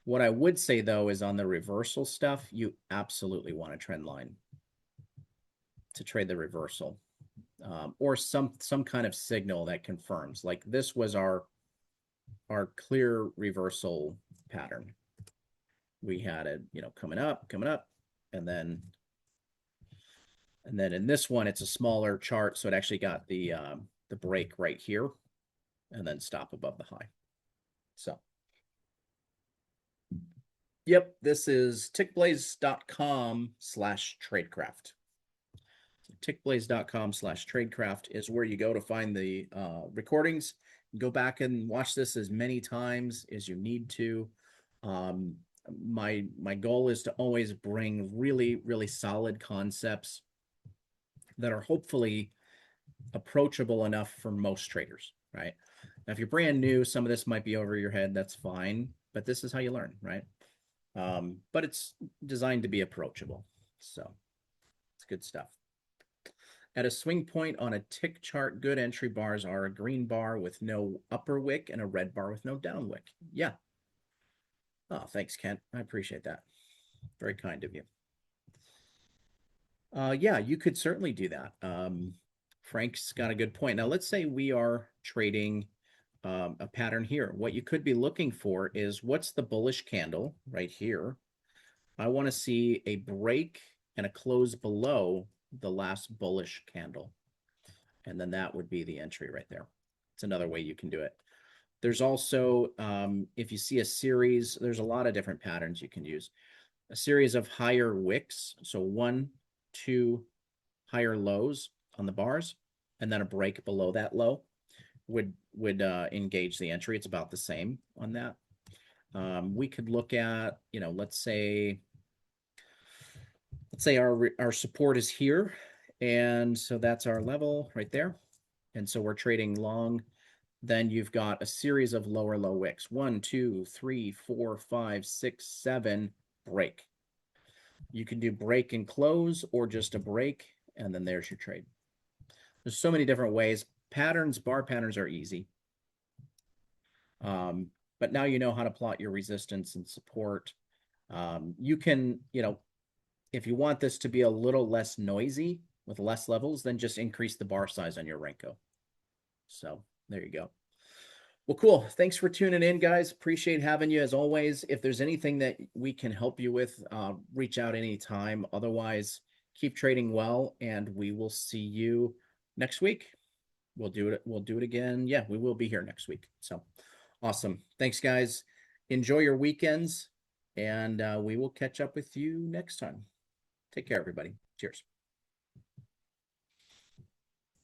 What I would say though is on the reversal stuff, you absolutely want a trend line to trade the reversal. or some kind of signal that confirms. Like this was our clear reversal pattern. We had it, coming up, and then in this one, it's a smaller chart, so it actually got the break right here, and then stop above the high. So, yep, this is tickblaze.com/tradecraft. Tickblaze.com/tradecraft is where you go to find the recordings. Go back and watch this as many times as you need to. My goal is to always bring really, really solid concepts that are hopefully approachable enough for most traders, right? Now, if you're brand new, some of this might be over your head. That's fine, but this is how you learn, right? But it's designed to be approachable. So it's good stuff. At a swing point on a tick chart, good entry bars are a green bar with no upper wick and a red bar with no down wick. Yeah. Oh, thanks, Kent. I appreciate that. Very kind of you. Yeah, you could certainly do that. Frank's got a good point. Now, let's say we are trading a pattern here. What you could be looking for is what's the bullish candle right here. I want to see a break and a close below the last bullish candle. And then that would be the entry right there. It's another way you can do it. There's also, if you see a series, there's a lot of different patterns you can use. A series of higher wicks. So 1, 2 higher lows on the bars, and then a break below that low would engage the entry. It's about the same on that. We could look at, let's say our support is here, and so that's our level right there. And so we're trading long. Then you've got a series of lower low wicks. 1, 2, 3, 4, 5, 6, 7, break. You can do break and close or just a break, and then there's your trade. There's so many different ways. Bar patterns are easy. But now you know how to plot your resistance and support. You can, if you want this to be a little less noisy with less levels, then just increase the bar size on your Renko. So there you go. Well, cool. Thanks for tuning in, guys. Appreciate having you as always. If there's anything that we can help you with, reach out anytime. Otherwise, keep trading well, and we will see you next week. We'll do it again. Yeah, we will be here next week. So awesome. Thanks, guys. Enjoy your weekends, and we will catch up with you next time. Take care, everybody. Cheers.